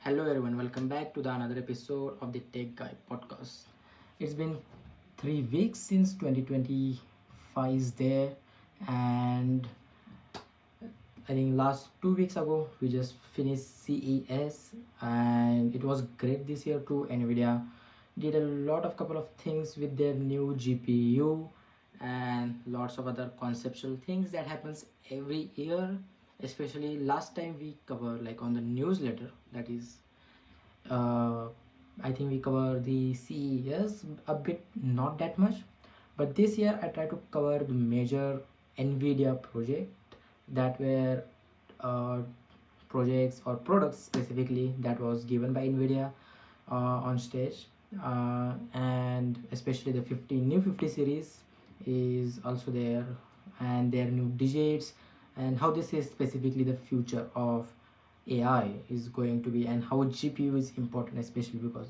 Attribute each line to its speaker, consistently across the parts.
Speaker 1: Hello everyone, welcome back to the another episode of the TechGuy Podcast. It's been 3 weeks since 2025 is there, and I think last 2 weeks ago we just finished CES, and it was great this year too. Nvidia did a lot of couple of things with their new GPU and lots of other conceptual things that happens every year. Especially last time we covered like on the newsletter, that is uh, I think we cover the CES a bit, not that much. But this year I try to cover the major NVIDIA project that were uh, projects or products specifically that was given by NVIDIA on stage. And especially the 50 series is also there, and their new digits, and how this is specifically the future of AI is going to be, and how GPU is important, especially because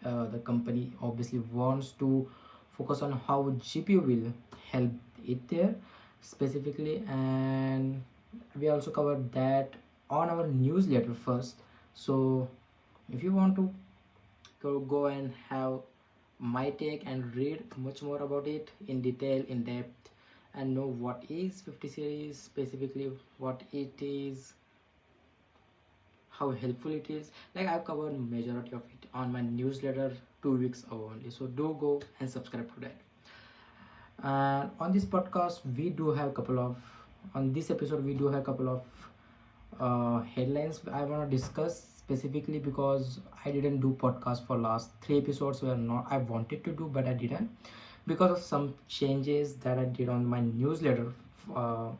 Speaker 1: the company obviously wants to focus on how GPU will help it there specifically. And we also covered that on our newsletter first. So if you want to go and have my take and read much more about it in detail, in depth, and know what is 50 series specifically, what it is, how helpful it is, like I've covered majority of it on my newsletter 2 weeks ago only. So do go and subscribe to that. And on this podcast we do have couple of on this episode we do have couple of headlines I want to discuss specifically, because I didn't do podcast for last 3 episodes were not I wanted to do, but I didn't because of some changes that I did on my newsletter, uh,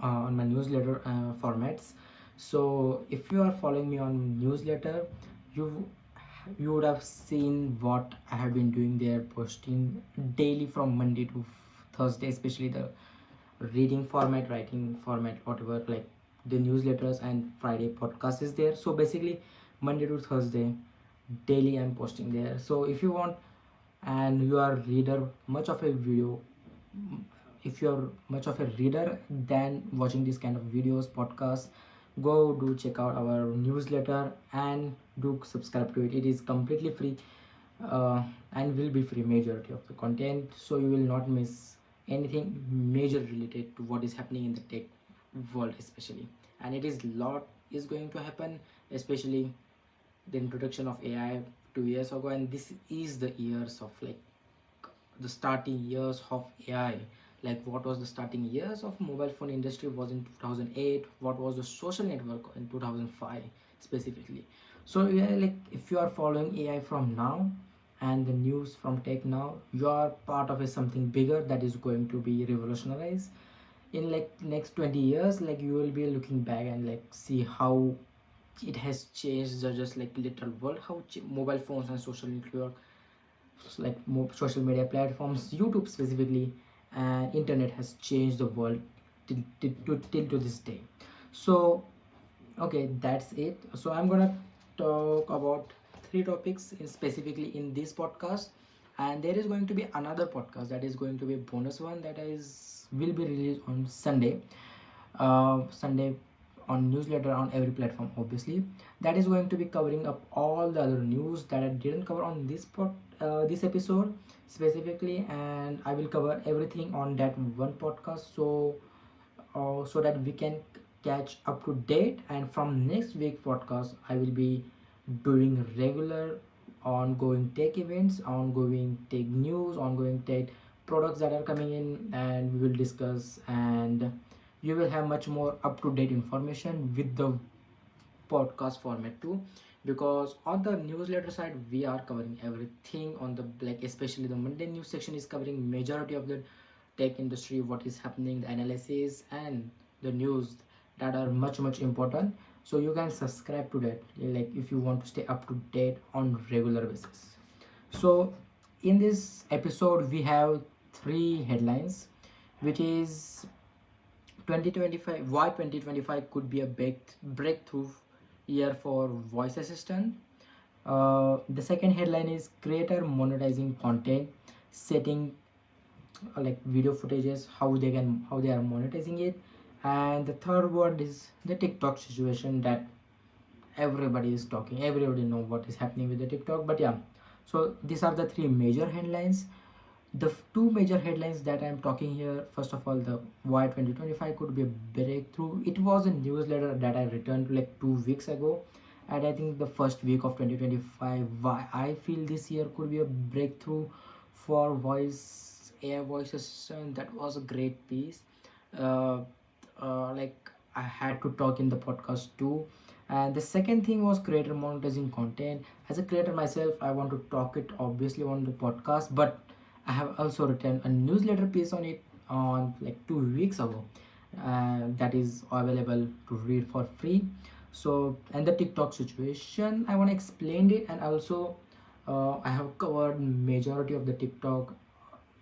Speaker 1: formats. So if you are following me on newsletter, you you would have seen what I have been doing there, posting daily from Monday to Thursday, especially the reading format, writing format, whatever, like the newsletters, and Friday podcast is there. So basically Monday to Thursday daily I'm posting there. So if you want, and you are reader much of a video, if you're much of a reader than watching this kind of videos podcasts, go do check out our newsletter and do subscribe to it. It is completely free, and will be free majority of the content, so you will not miss anything major related to what is happening in the tech world especially. And it is lot is going to happen, especially the introduction of AI 2 years ago, and this is the years of like the starting years of AI. Like what was the starting years of mobile phone industry was in 2008, what was the social network in 2005 specifically. So yeah, like if you are following AI from now and the news from tech now, you are part of a something bigger that is going to be revolutionized in like next 20 years. Like you will be looking back and like see how it has changed the just like literal world, how mobile phones and social network, like social media platforms, YouTube specifically, and internet has changed the world till to this day. So okay, that's it. So I'm gonna talk about three topics specifically in this podcast, and there is going to be another podcast that is going to be a bonus one that is will be released on Sunday on newsletter on every platform obviously. That is going to be covering up all the other news that I didn't cover on this episode specifically, and I will cover everything on that one podcast, so that we can catch up to date. And from next week podcast I will be doing regular ongoing tech events, ongoing tech news, ongoing tech products that are coming in, and we will discuss, and you will have much more up to date information with the podcast format too. Because on the newsletter side we are covering everything on the, like especially the Monday news section is covering majority of the tech industry, what is happening, the analysis and the news that are much important. So you can subscribe to that, like if you want to stay up to date on regular basis. So in this episode we have three headlines, which is 2025, why 2025 could be a breakthrough year for voice assistant. The second headline is creator monetizing content, setting like video footages, how they are monetizing it. And the third one is the TikTok situation that everybody is talking, everybody know what is happening with the TikTok. But yeah, so these are the three major headlines. The two major headlines that I'm talking here, first of all, the why 2025 could be a breakthrough. It was a newsletter that I returned like 2 weeks ago, and I think the first week of 2025, why I feel this year could be a breakthrough for voice AI voice assistant. That was a great piece. uh, like I had to talk in the podcast too. And the second thing was creator monetizing content. As a creator myself, I want to talk it obviously on the podcast, but I have also written a newsletter piece on it on like 2 weeks ago. That is available to read for free. So, and the TikTok situation, I want to explain it, and also I have covered majority of the TikTok,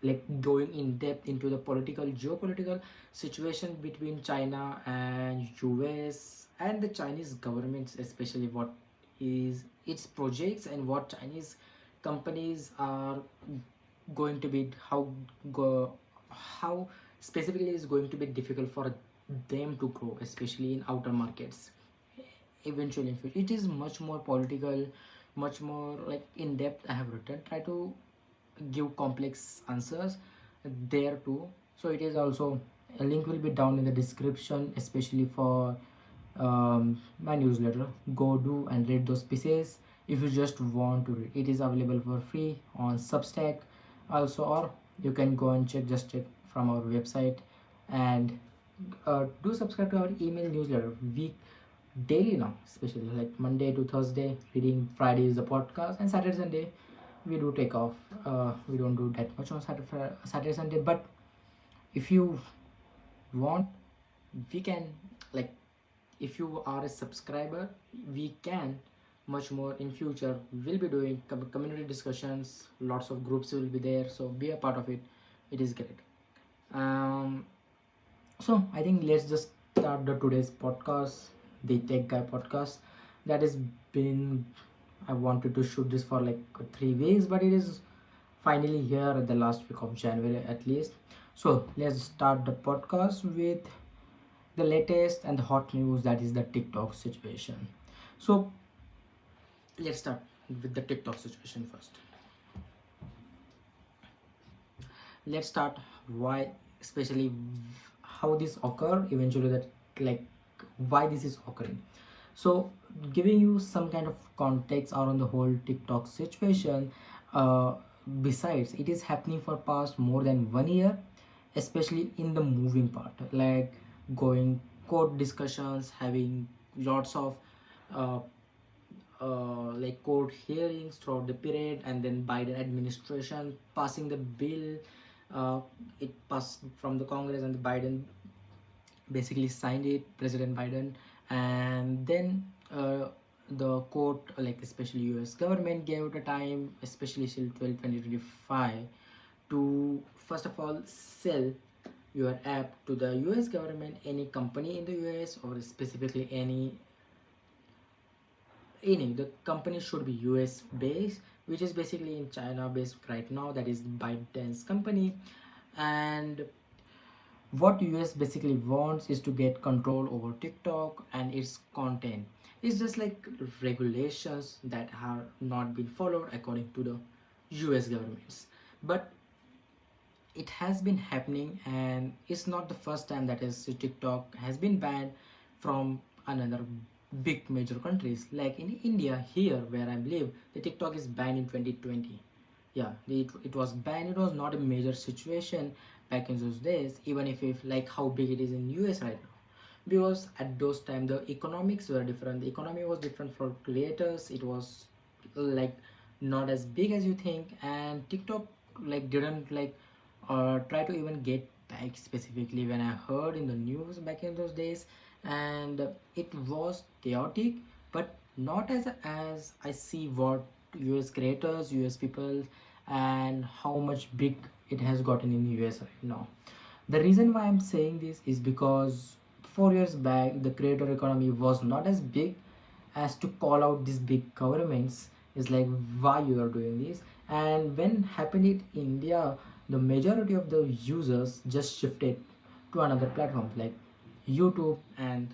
Speaker 1: like going in depth into the geopolitical situation between China and US and the Chinese governments, especially what is its projects and what Chinese companies are going to be, how specifically is going to be difficult for them to grow, especially in outer markets eventually in future. It is much more political, much more like in depth. I have written, try to give complex answers there too. So it is also, a link will be down in the description, especially for my newsletter. Go do and read those pieces if you just want to read. It is available for free on Substack also, or you can go and check from our website. And do subscribe to our email newsletter week daily now, especially like Monday to Thursday reading, Friday is the podcast, and Saturday Sunday we do take off. We don't do that much on Saturday Sunday, but if you want, we can, like, if you are a subscriber, we can much more in future. We'll be doing community discussions, lots of groups will be there, so be a part of it. It is great. So I think let's just start the today's podcast, the Tech Guy podcast. That has been, I wanted to shoot this for like 3 weeks, but it is finally here at the last week of January at least. So let's start the podcast with the latest and the hot news, that is the TikTok situation. So let's start with the TikTok situation first. Let's start why, especially how this occur eventually, that like why this is occurring. So giving you some kind of context around the whole TikTok situation. uh, Besides, it is happening for past more than 1 year, especially in the moving part, like going court discussions, having lots of uh, like court hearings throughout the period, and then Biden administration passing the bill. It passed from the Congress, and the Biden basically signed it, President Biden. And then the court, like especially US government, gave it a time, especially till 2025, to first of all sell your app to the US government, any company in the US, or specifically any the company should be US based, which is basically in China based right now, that is Biden's company. And what US basically wants is to get control over TikTok and its content. It's just like regulations that have not been followed according to the US governments. But it has been happening, and it's not the first time that is TikTok has been banned from another big major countries. Like in India, here where I live, the TikTok is banned in 2020. Yeah, it was banned. It was not a major situation back in those days, even if like how big it is in US right now, because at those time the economics were different. The economy was different for creators. It was like not as big as you think, and TikTok like didn't like try to even get back, specifically when I heard in the news back in those days. And it was chaotic, but not as I see what US creators, US people, and how much big it has gotten in US right now. The reason why I'm saying this is because 4 years back the creator economy was not as big as to call out these big governments is like why you are doing this. And when happened in India, the majority of the users just shifted to another platform like YouTube and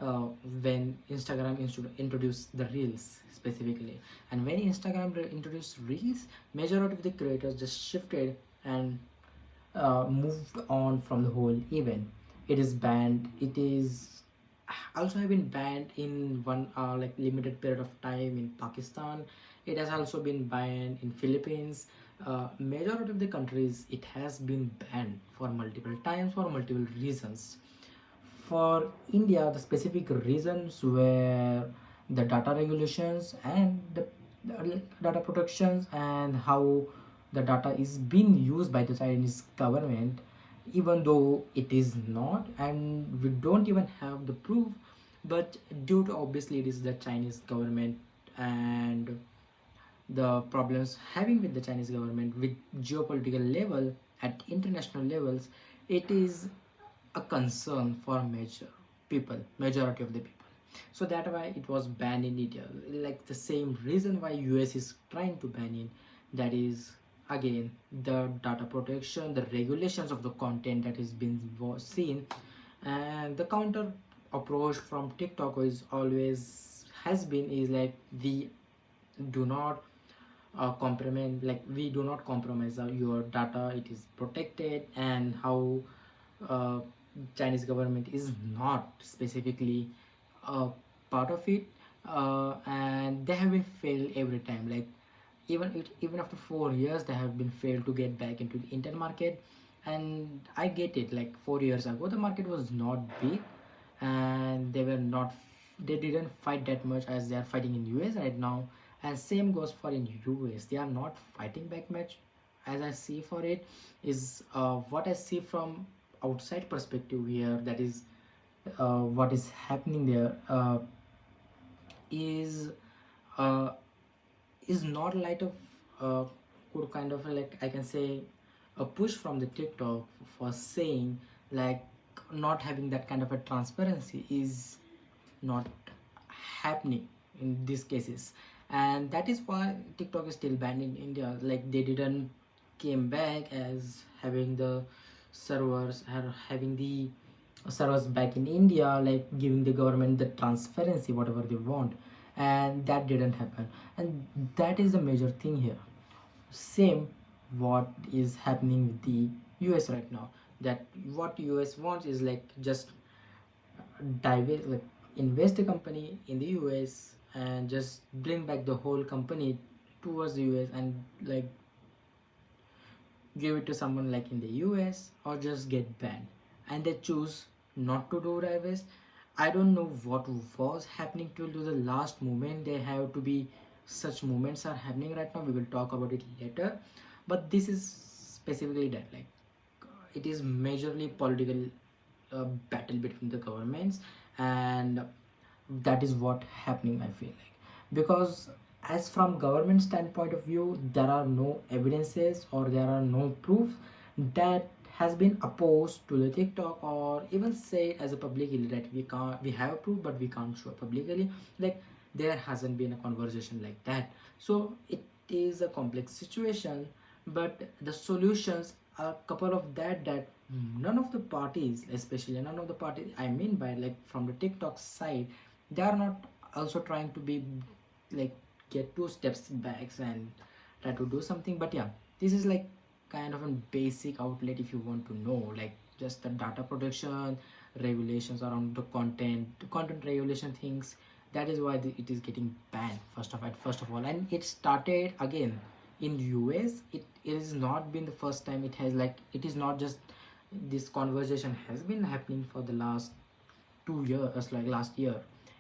Speaker 1: uh, when Instagram introduced the reels specifically. And when Instagram introduced reels, majority of the creators just shifted and moved on from the whole event. It is banned. It is also have been banned in one like limited period of time in Pakistan. It has also been banned in Philippines. Majority of the countries it has been banned for multiple times for multiple reasons. For India, the specific reasons were the data regulations and the data protections and how the data is being used by the Chinese government, even though it is not, and we don't even have the proof. But due to obviously it is the Chinese government and the problems having with the Chinese government with geopolitical level at international levels, it is a concern for majority of the people. So that why it was banned in India. Like the same reason why US is trying to ban it, that is again the data protection, the regulations of the content that is being seen, and the counter approach from TikTok is always has been is like we do not compromise, like we do not compromise your data, it is protected. And how uh, Chinese government is not specifically a part of it, and they have been failed every time. Like even after 4 years they have been failed to get back into the internet market. And I get it, like 4 years ago the market was not big, and they didn't fight that much as they are fighting in US right now. And same goes for in US, they are not fighting back much as I see for it. Is what I see from outside perspective here, that is what is happening there is uh, is not light of good kind of like I can say a push from the TikTok for saying like not having that kind of a transparency is not happening in these cases. And that is why TikTok is still banned in India. Like they didn't came back as having the servers or having the servers back in India, like giving the government the transparency whatever they want. And that didn't happen. And that is the major thing here. Same what is happening with the US right now, that what US wants is like just like invest the company in the US and just bring back the whole company towards the US and like give it to someone like in the US or just get banned. And they choose not to do divest. I don't know what was happening till to the last moment. They have to be such moments are happening right now. We will talk about it later. But this is specifically that like it is majorly political battle between the governments. And that is what happening I feel like, because as from government standpoint of view there are no evidences or there are no proofs that has been opposed to the TikTok, or even say as a publicly that we have proof but we can't show publicly. Like there hasn't been a conversation like that. So it is a complex situation, but the solutions are a couple of that none of the parties, especially none of the parties I mean by like from the TikTok side, they are not also trying to be like get 2 steps back and try to do something. But yeah, this is like kind of a basic outlet if you want to know, like just the data protection regulations around the content regulation things. That is why it is getting banned first of all. And it started again in US. It has not been the first time. It has like it is not just this conversation has been happening for the last 2 years, like last year.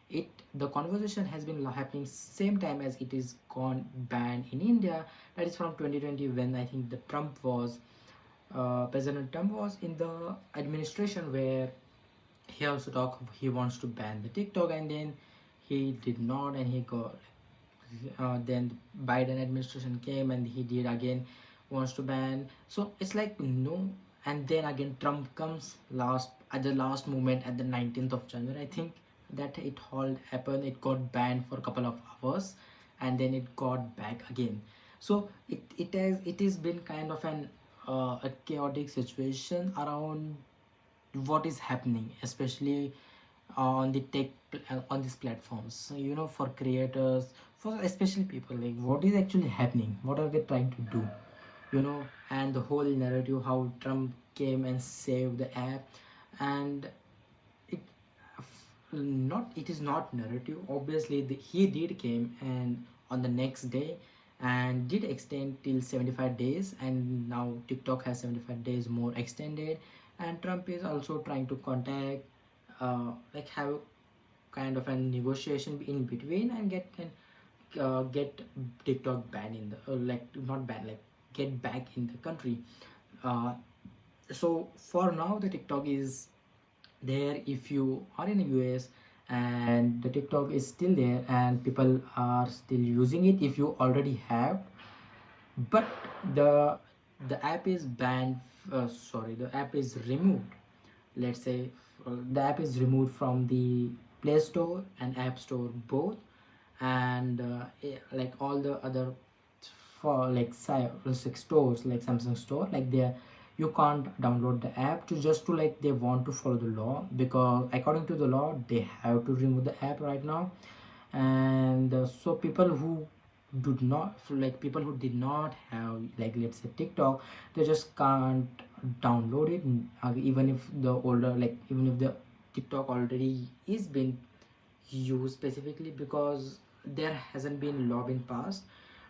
Speaker 1: It the conversation has been happening same time as it is gone banned in India. That is from 2020, when I think the President Trump was in the administration, where he also talked he wants to ban the TikTok, and then he did not, and he got then Biden administration came and he did again wants to ban. So it's like no. And then again Trump comes last at the last moment at the 19th of January, I think, that it all happened. It got banned for a couple of hours and then it got back again. So it has been kind of a chaotic situation around what is happening, especially on the on these platforms. So, for creators, for especially people, like what is actually happening, what are they trying to do, and the whole narrative how Trump came and saved the app. And it not it is not narrative, obviously. He did came and on the next day and did extend till 75 days, and now TikTok has 75 days more extended. And Trump is also trying to contact, like have kind of a negotiation in between and get TikTok banned in the like not banned, like get back in the country. uh, so for now the TikTok is there if you are in the US, and the TikTok is still there and people are still using it if you already have. But the the app is banned, sorry, the app is removed. Let's say the app is removed from the Play Store and App Store both. And like all the other, for like like stores like Samsung store, like there you can't download the app to just to like they want to follow the law, because according to the law they have to remove the app right now. And so people who people who did not have, like let's say TikTok, they just can't download it. Even if the older, like even if the TikTok already is been used specifically, because there hasn't been law been passed,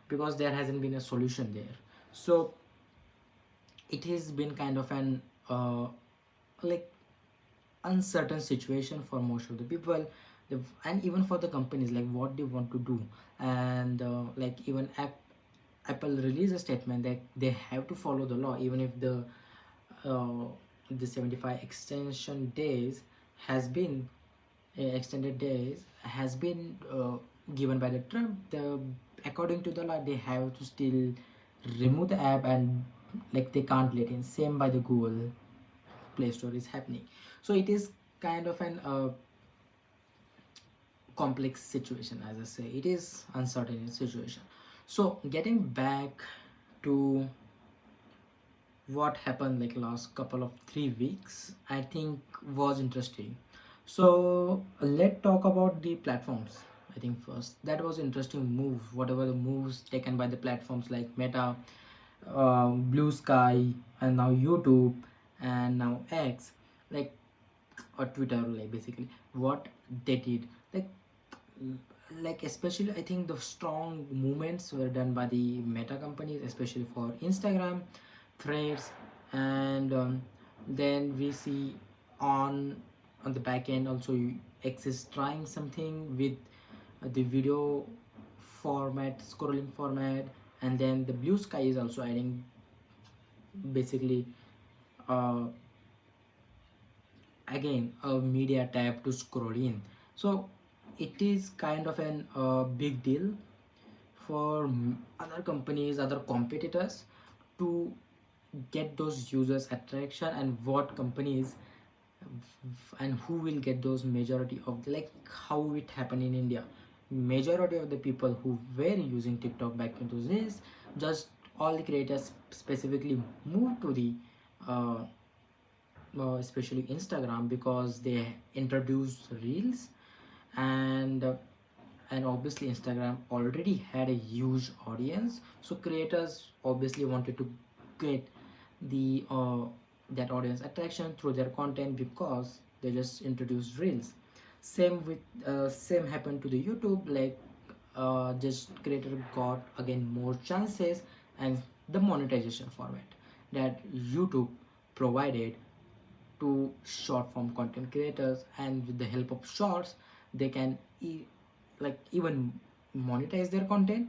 Speaker 1: because there hasn't been a solution there. So it has been kind of an like uncertain situation for most of the people. And even for the companies, like what they want to do. And like even Apple released a statement that they have to follow the law, even if uh, the 75 extension days has been extended days has been given by the Trump. According to the law, they have to still remove the app, and like they can't let in. Same by the Google Play Store is happening. So it is kind of an complex situation, as I say. It is uncertain situation. So getting back to what happened like last couple of 3 weeks, I think was interesting. So let's talk about the platforms. I think first that was interesting move, whatever the moves taken by the platforms like Meta, Blue Sky, and now YouTube, and now X, like, or Twitter, like basically what they did, like especially I think the strong movements were done by the Meta companies, especially for Instagram, Threads. And then we see on on the back end also X is trying something with the video format, scrolling format. And then the Blue Sky is also adding basically uh, again a media tab to scroll in. So it is kind of an big deal for other companies, other competitors, to get those users attraction. And what companies and who will get those majority of like how it happened in India. Majority of the people who were using TikTok back in those days, just all the creators specifically moved to the uh, especially Instagram, because they introduced reels. and and obviously Instagram already had a huge audience, so creators obviously wanted to get the that audience attraction through their content, because they just introduced reels. Same happened to the YouTube, like just creator got again more chances. And the monetization format that YouTube provided to short form content creators, and with the help of shorts they can like even monetize their content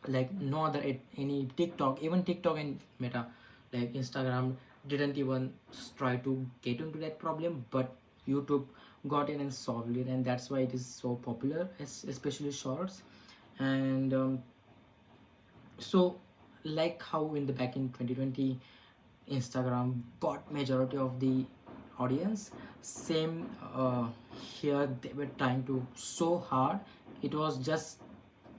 Speaker 1: like no other any TikTok, even TikTok and Meta, like Instagram didn't even try to get into that problem, but YouTube got in and solved it. And that's why it is so popular, especially shorts. And so like how in the back in 2020 Instagram got majority of the audience, same here they were trying to so hard. It was just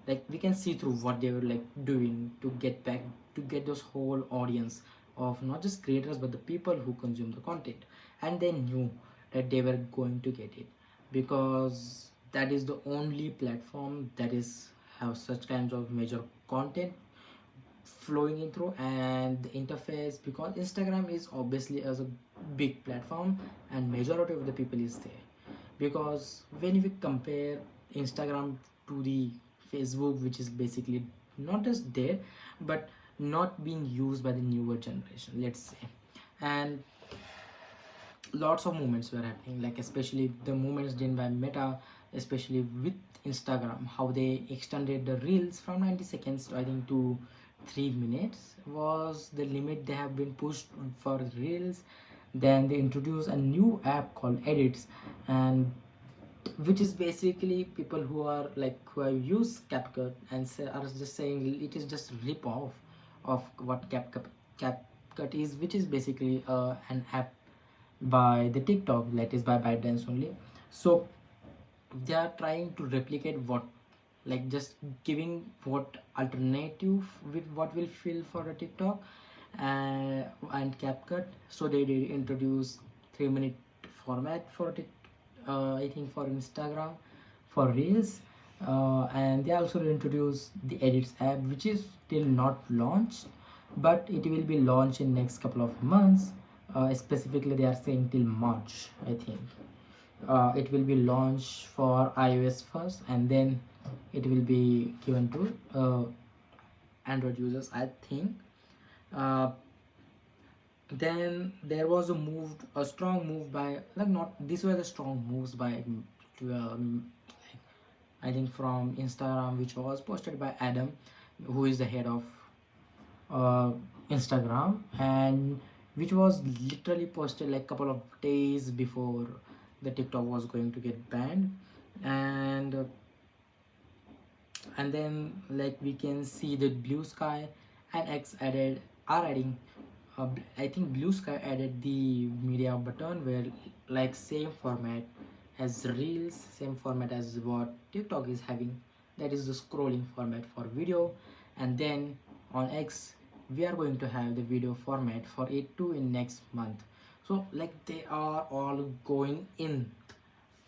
Speaker 1: like we can see through what they were like doing to get back, to get those whole audience of not just creators but the people who consume the content. And they knew that they were going to get it, because that is the only platform that is have such kinds of major content flowing in through, and the interface, because Instagram is obviously as a big platform and majority of the people is there. Because when we compare Instagram to the Facebook, which is basically not just dead but not being used by the newer generation, let's say, and lots of movements were happening, like especially the movements done by Meta, especially with Instagram, how they extended the reels from 90 seconds to, I think, to 3 minutes was the limit they have been pushed for reels. Then they introduced a new app called Edits, and which is basically people who are like who have used CapCut and are just saying it is just rip off of what CapCut is, which is basically an app by the TikTok, that is by ByteDance only. So they are trying to replicate what, like just giving what alternative with what will fill for a TikTok and CapCut. So they did introduce 3 minute format for I think for Instagram for Reels, and they also introduced the Edits app, which is still not launched, but it will be launched in next couple of months. Specifically, they are saying till March, I think. It will be launched for iOS first, and then it will be given to Android users, I think. Uh, then there was a strong move by, like, not these were the strong moves by I think from Instagram, which was posted by Adam, who is the head of uh, Instagram, and which was literally posted like couple of days before the TikTok was going to get banned. And then, like, we can see that Blue Sky and X are adding I think Blue Sky added the media button, where like same format as Reels, same format as what TikTok is having, that is the scrolling format for video. And then on X we are going to have the video format for it too in next month. So like they are all going in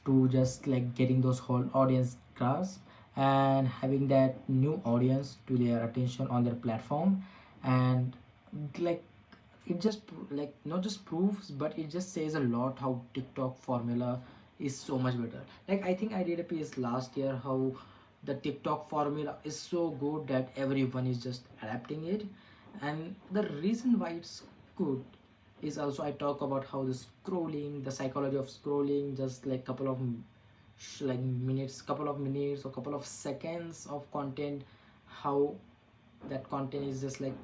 Speaker 1: to just like getting those whole audience grasp and having that new audience to their attention on their platform. And like it just like not just proves, but it just says a lot how TikTok formula is so much better. Like I think I did a piece last year how the TikTok formula is so good that everyone is just adapting it. And the reason why it's good is also I talk about how the scrolling, the psychology of scrolling, just like couple of like minutes, couple of minutes or couple of seconds of content, how that content is just like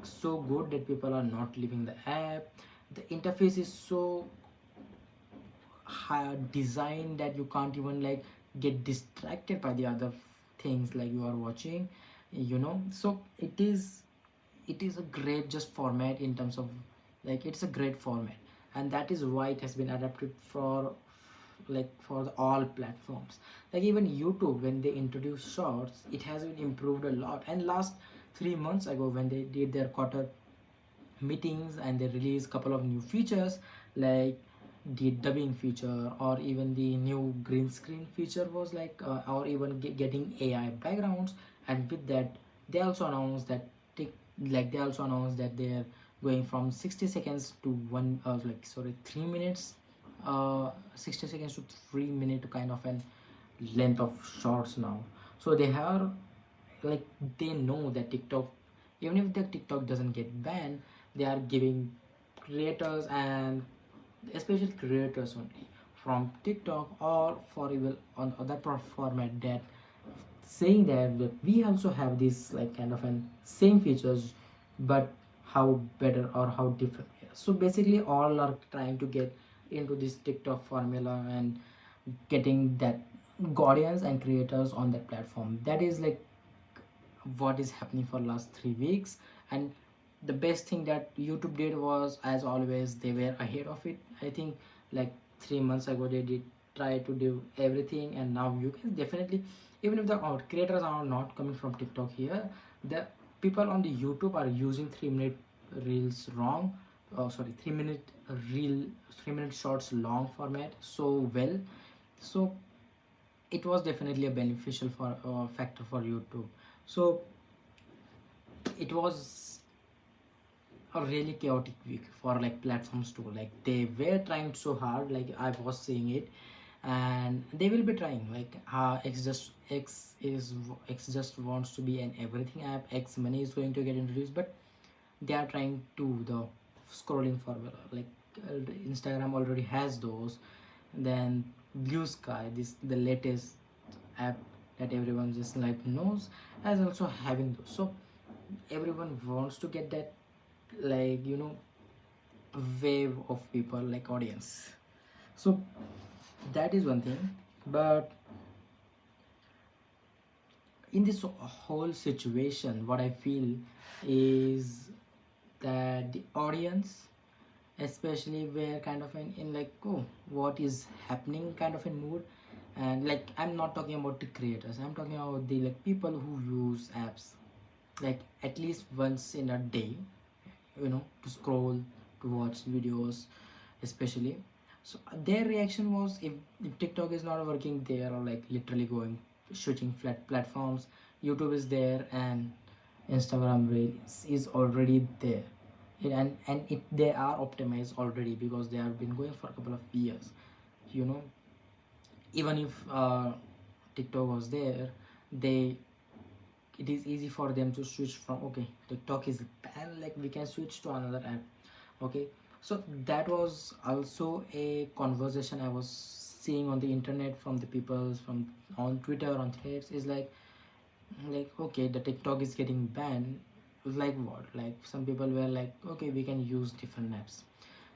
Speaker 1: so good that people are not leaving the app. The interface is so high designed that you can't even like get distracted by the other things like you are watching, so it is a great just format in terms of like it's a great format. And that is why it has been adapted for like for all platforms. Like even YouTube, when they introduced shorts, it has been improved a lot. And last 3 months ago, when they did their quarter meetings and they released couple of new features, like the dubbing feature or even the new green screen feature was like or even getting AI backgrounds. And with that, they also announced that they also announced that they're going from 60 seconds to 3 minutes, 60 seconds to 3 minute kind of an length of shorts now. So they have like they know that TikTok, even if the TikTok doesn't get banned, they are giving creators, and especially creators only from TikTok or for even on other format, that saying that we also have this like kind of an same features, but how better or how different. So basically all are trying to get into this TikTok formula and getting that audience and creators on that platform. That is like what is happening for last 3 weeks. And the best thing that YouTube did was, as always, they were ahead of it. I think like 3 months ago they did try to do everything, and now you can definitely, even if the creators are not coming from TikTok here, the people on the YouTube are using 3 minute reels wrong. Oh, sorry, 3 minute real 3 minute shorts long format so well. So it was definitely a beneficial for factor for YouTube. So it was a really chaotic week for like platforms too. Like they were trying so hard, like I was saying it, and they will be trying. Like X just wants to be an everything app. X money is going to get introduced, but they are trying to the scrolling forward. Like Instagram already has those. Then Blue Sky, this the latest app that everyone just like knows, as also having those. So everyone wants to get that, like wave of people, like audience. So that is one thing. But in this whole situation, what I feel is that the audience especially were kind of in like, oh, what is happening kind of in mood. And like, I'm not talking about the creators, I'm talking about the like people who use apps like at least once in a day, to scroll, to watch videos especially. So their reaction was, if TikTok is not working, they are like literally going switching flat platforms. YouTube is there, and Instagram Reels is already there. They are optimized already because they have been going for a couple of years. you know Even if TikTok was there, they it is easy for them to switch from, okay, TikTok is banned, like we can switch to another app. Okay, so that was also a conversation I was seeing on the internet from the people, from on Twitter, on threads, is like, okay, the TikTok is getting banned, like what? Like some people were like, okay, we can use different apps.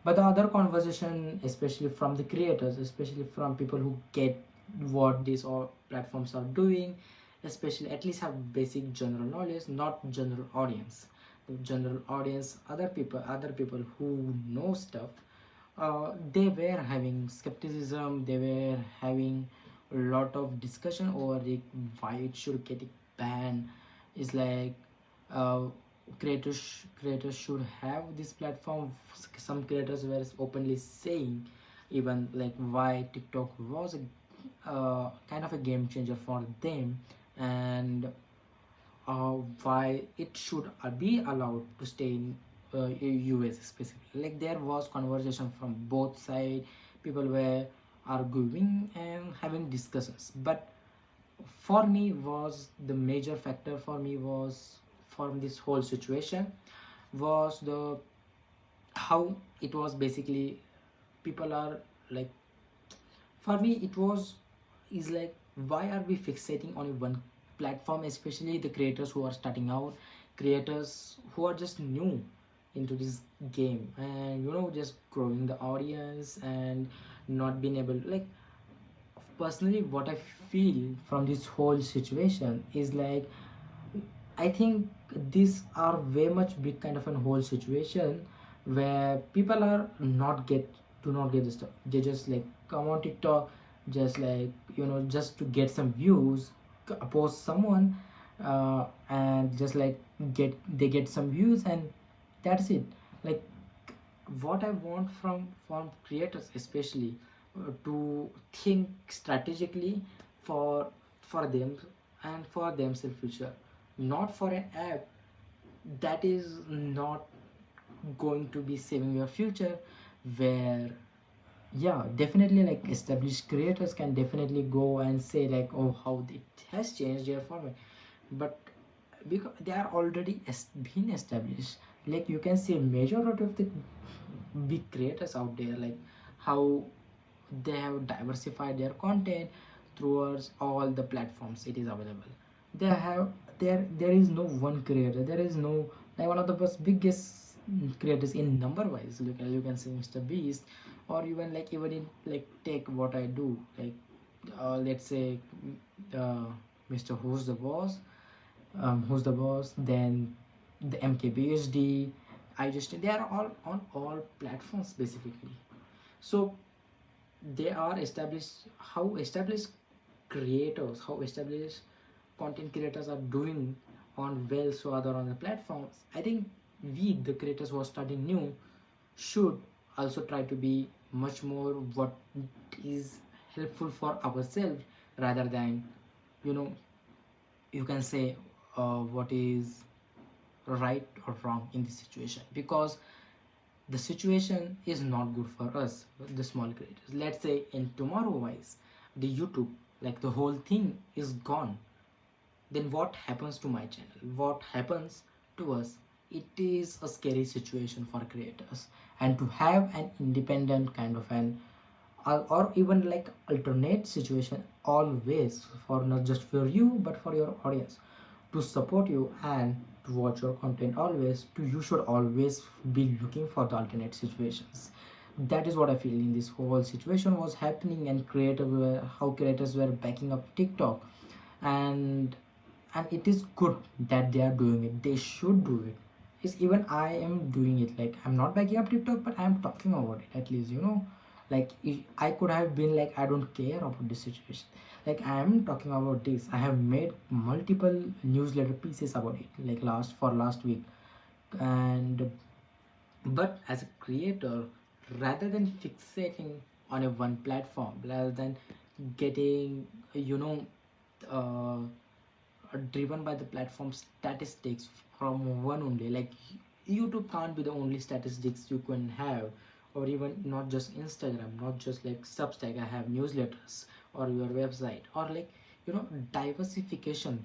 Speaker 1: But the other conversation, especially from the creators, especially from people who get what these all platforms are doing, especially at least have basic general knowledge, not general audience. The general audience, other people who know stuff, they were having skepticism, they were having a lot of discussion over it, why it should get banned. Is like, uh, creators should have this platform. Some creators were openly saying even like why TikTok was a kind of a game changer for them, and why it should be allowed to stay in US specifically. Like there was conversation from both sides. People were arguing and having discussions. But for me, was the major factor for me was, from this whole situation, was the how it was basically, people are like, for me it was, is like, why are we fixating on one platform, especially the creators who are starting out, creators who are just new into this game, and just growing the audience and not being able, like, personally what I feel from this whole situation is like, I think these are very much big kind of a whole situation where people are not get do not get the stuff. They just like come on TikTok, just like, just to get some views, post someone, and just like get some views, and that's it. Like, what I want from creators especially, to think strategically for them and for themselves future, not for an app that is not going to be saving your future. Where, yeah, definitely, like established creators can definitely go and say like, oh, how it has changed their format. But because they are already been established, like you can see majority of the big creators out there, like how they have diversified their content towards all the platforms it is available. They have, there is no one creator, there is no, like, one of the most biggest creators in number wise, you can say Mr. Beast, or even like, even in like take what I do, like, let's say, uh, Mr. Who's the boss, then the MKBHD, I just, they are all on all platforms specifically. So they are established, how established creators, how established content creators are doing on well, so other on the platforms. I think we, the creators who are starting new, should also try to be much more what is helpful for ourselves, rather than, you know, you can say what is right or wrong in this situation, because the situation is not good for us, the small creators. Let's say in tomorrow wise, the YouTube, like the whole thing is gone, then what happens to my channel, what happens to us? It is a scary situation for creators. And to have an independent kind of an or even like alternate situation always, for not just for you but for your audience, to support you and to watch your content always, to you should always be looking for the alternate situations. That is what I feel in this whole situation was happening, and creators were, how creators were backing up TikTok. and and it is good that they are doing it, they should do it. Is even I am doing it, like I'm not backing up TikTok, but I'm talking about it at least, like I could have been like I don't care about this situation, like I am talking about this. I have made multiple newsletter pieces about it, like last week. And but as a creator, rather than fixating on a one platform, rather than getting, uh, driven by the platform statistics from one only, like YouTube can't be the only statistics you can have, or even not just Instagram, not just like Substack, I have newsletters, or your website, or like, diversification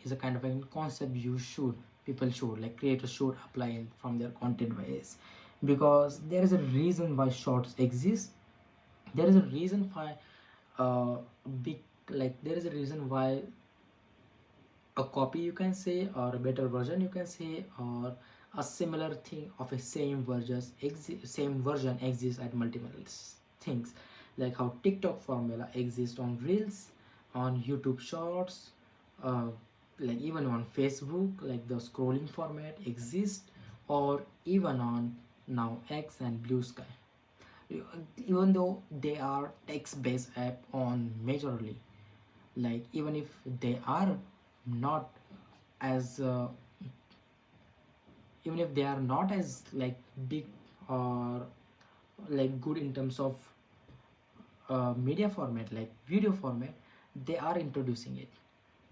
Speaker 1: is a kind of a concept you should, people should, like creators should apply in from their content ways, because there is a reason why shorts exist. There is a reason why big, like there is a reason why a copy, you can say, or a better version, you can say, or a similar thing of a same version exists at multiple things, like how TikTok formula exists on Reels, on YouTube Shorts, uh, like even on Facebook, like the scrolling format exists, or even on now X and Blue Sky. Even though they are text based app on majorly, like even if they are not as even if they are not as like big or like good in terms of media format, like video format, they are introducing it,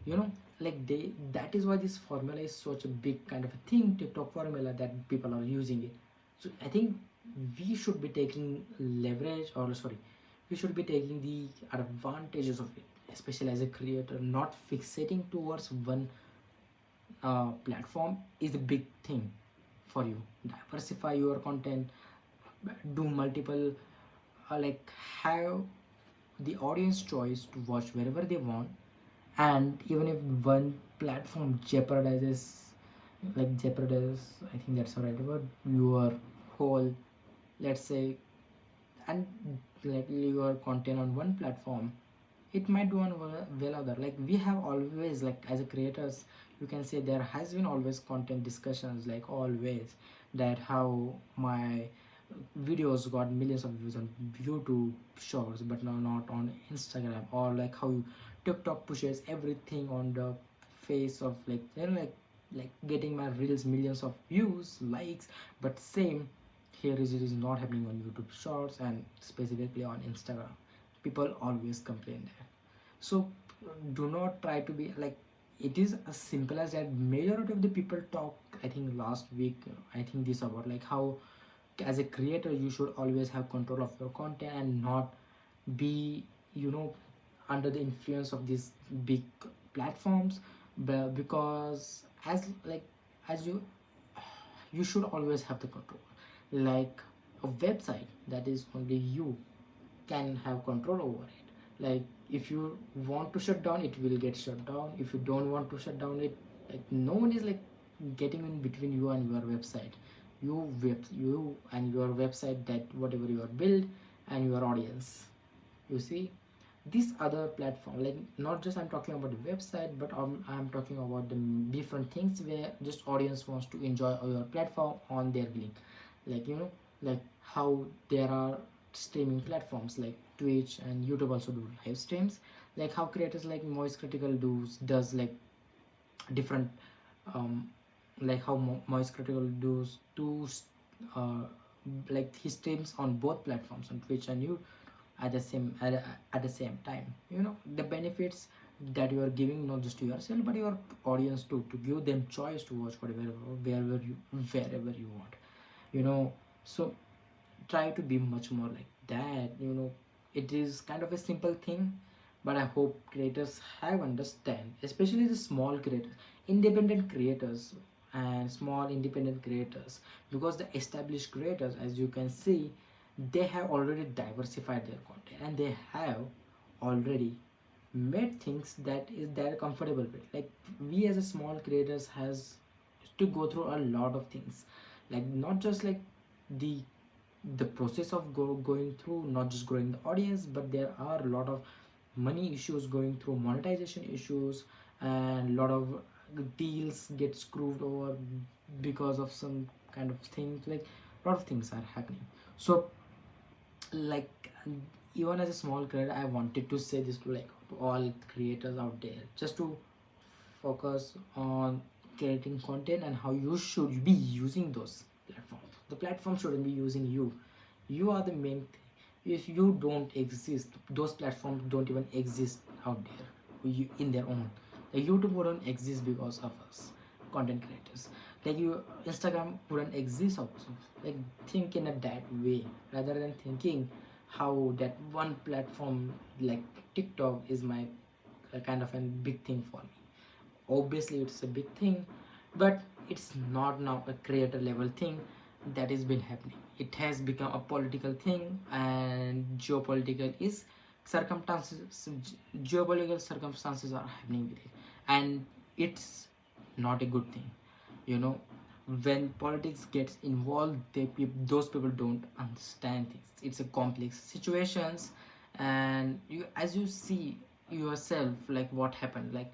Speaker 1: you know like they, that is why this formula is such a big kind of a thing, TikTok formula, that people are using it. So I think we should be taking leverage, or sorry, we should be taking the advantages of it, especially as a creator. Not fixating towards one platform is a big thing for you. Diversify your content, do multiple, like have the audience choice to watch wherever they want. And even if one platform jeopardizes, I think that's the right word, your whole, let's say, and like your content on one platform, it might do on well other. Like we have always, like as a creators, you can say there has been always content discussions, like always, that how my videos got millions of views on YouTube Shorts but now not on Instagram, or like how TikTok pushes everything on the face of, like like getting my reels millions of views, likes, but same here is, it is not happening on YouTube Shorts and specifically on Instagram. People always complain there. So do not try to be like, it is as simple as that. Majority of the people talk, I think last week, I think this about like how as a creator you should always have control of your content and not be, you know under the influence of these big platforms. Because as like, as you should always have the control. Like a website, that is only you can have control over it. Like if you want to shut down, it will get shut down. If you don't want to shut down it, like no one is like getting in between you and your website. You and your website, that whatever you are build, and your audience, you see. This other platform, like not just I'm talking about the website, but I'm talking about the different things where just audience wants to enjoy your platform on their link. Like like how there are streaming platforms like Twitch and YouTube also do live streams. Like how creators like Moist Critical does like different, um like how Moist Critical does uh like he streams on both platforms, on Twitch and you, at the same time. The benefits that you are giving not just to yourself but your audience too, to give them choice to watch whatever, wherever you want. you know so try to be much more like that. It is kind of a simple thing, but I hope creators have understand, especially the small creators, independent creators, and small independent creators, because the established creators, as you can see, they have already diversified their content, and they have already made things that is they're comfortable with. Like, we as a small creators has to go through a lot of things, like not just like the process of going through, not just growing the audience, but there are a lot of money issues going through, monetization issues, and a lot of deals get screwed over because of some kind of things. Like, a lot of things are happening. So, like, even as a small creator, I wanted to say this to, like, to all creators out there, just to focus on creating content and how you should be using those platforms. The platform shouldn't be using you. You are the main thing. If you don't exist, those platforms don't even exist out there in their own. Like, YouTube wouldn't exist because of us, content creators. Like, Instagram wouldn't exist also. Like, think in a that way, rather than thinking how that one platform like TikTok is my kind of a big thing for me. Obviously it's a big thing, but it's not now a creator level thing that has been happening. It has become a political thing, and circumstances geopolitical circumstances are happening with it, and it's not a good thing. you know when politics gets involved, those people don't understand things. It's a complex situations, and as you see yourself, like what happened, like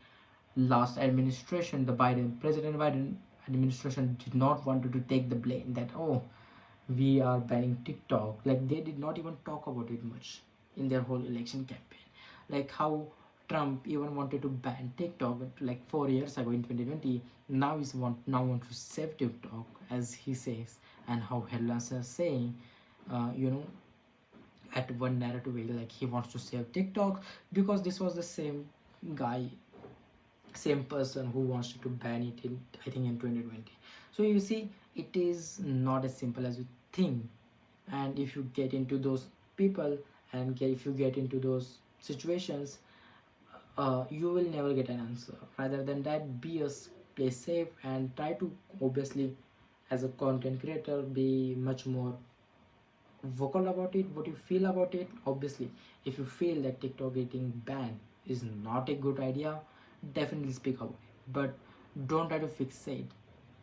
Speaker 1: last administration, the President Biden administration did not want to take the blame that, oh, we are banning TikTok. Like, they did not even talk about it much in their whole election campaign. Like how Trump even wanted to ban TikTok like 4 years ago in 2020. Now want to save TikTok, as he says, and how headlines are saying, uh, you know, at one narrative way, like he wants to save TikTok because this was the guy same person who wants to ban it in, I think, in 2020. So you see, it is not as simple as you think. And if you get into those people, and if you get into those situations, you will never get an answer. Rather than that, play safe and try to, obviously, as a content creator, be much more vocal about it, what you feel about it. Obviously, if you feel that TikTok getting banned is not a good idea, definitely speak about it, but don't try to fixate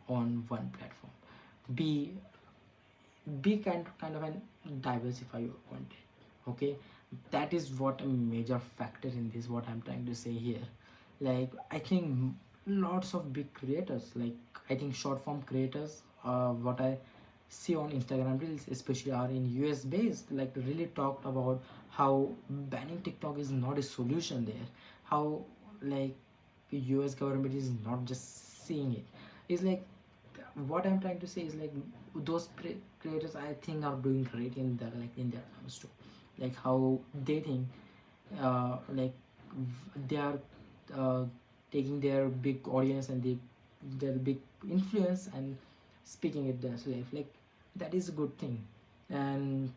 Speaker 1: on one platform. Be be kind of and diversify your content. Okay, that is what a major factor in this, what I'm trying to say here. Like, I think lots of big creators, like, I think short form creators, what I see on Instagram reels especially, are in US based, like really talked about how banning TikTok is not a solution there. How, like, US government is not just seeing it. It's like, what I'm trying to say is, like, those creators, I think, are doing great in their terms too. Like how they think, like, they are uh, taking their big audience and their big influence and speaking it their life. Like, that is a good thing. And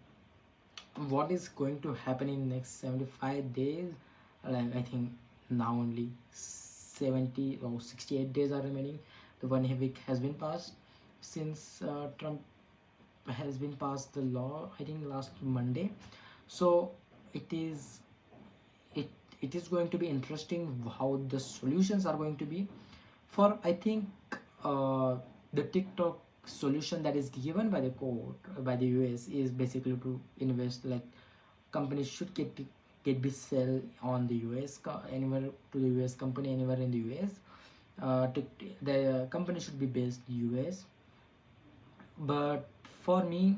Speaker 1: what is going to happen in next 75 days, like, I think now only 70 or 68 days are remaining. The 1 week has been passed since Trump has been passed the law, I think, last Monday. So it is it it is going to be interesting how the solutions are going to be. For, I think, the TikTok solution that is given by the court, by the US, is basically to invest, like, companies should get be sell on the US, anywhere to the US company anywhere in the US. The company should be based US. But for me,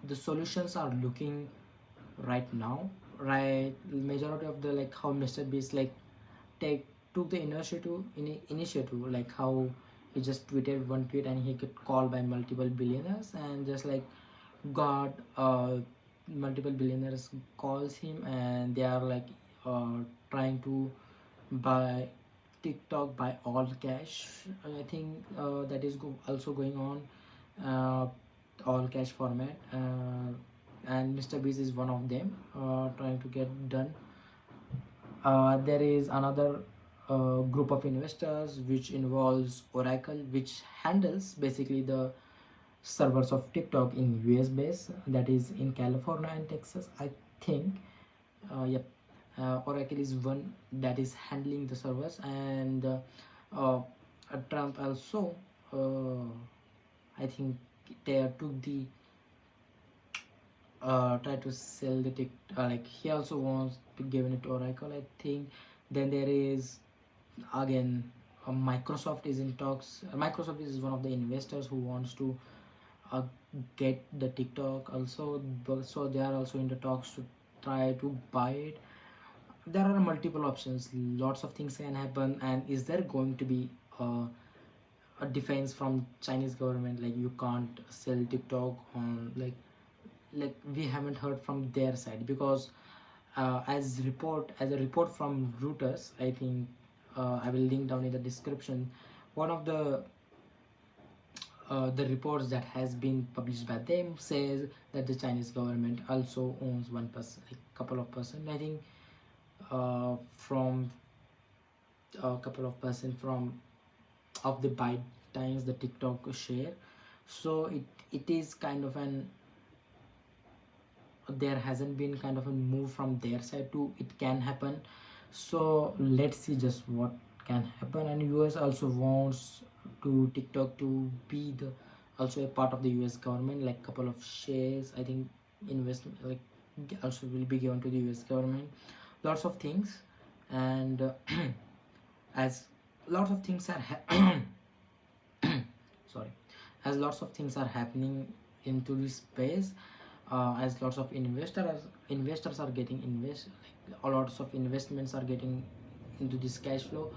Speaker 1: the solutions are looking right now, right, majority of the, like, how Mr. Beast, like, take took the initiative, like how he just tweeted one tweet and he get called by multiple billionaires, and just like got multiple billionaires calls him, and they are like uh, trying to buy TikTok by all cash. I think that is also going on, uh, all cash format, and Mr. Beast is one of them trying to get done. There is another group of investors which involves Oracle, which handles basically the servers of TikTok in US base, that is in California and Texas, I think. Yep. Oracle is one that is handling the servers, and uh, Trump also, I think, they took the try to sell the like he also wants to give it to Oracle, I think. Then there is again Microsoft is in talks. Microsoft is one of the investors who wants to uh, get the TikTok also, so they are also in the talks to try to buy it. There are multiple options, lots of things can happen. And is there going to be a defense from Chinese government, like you can't sell TikTok on, like we haven't heard from their side, because as a report from Reuters, I think, I will link down in the description. One of the reports that has been published by them says that the Chinese government also owns 1%, like couple of percent, I think, from a couple of percent from of the ByteDance, the TikTok share. So it is kind of an, there hasn't been kind of a move from their side to it can happen. So let's see just what can happen. And US also wants to TikTok to be the also a part of the US government, like couple of shares, I think, investment, like also will be given to the US government. Lots of things. And as lots of things are sorry, as lots of things are happening into this space, as lots of investors are getting like lots of investments are getting into this cash flow.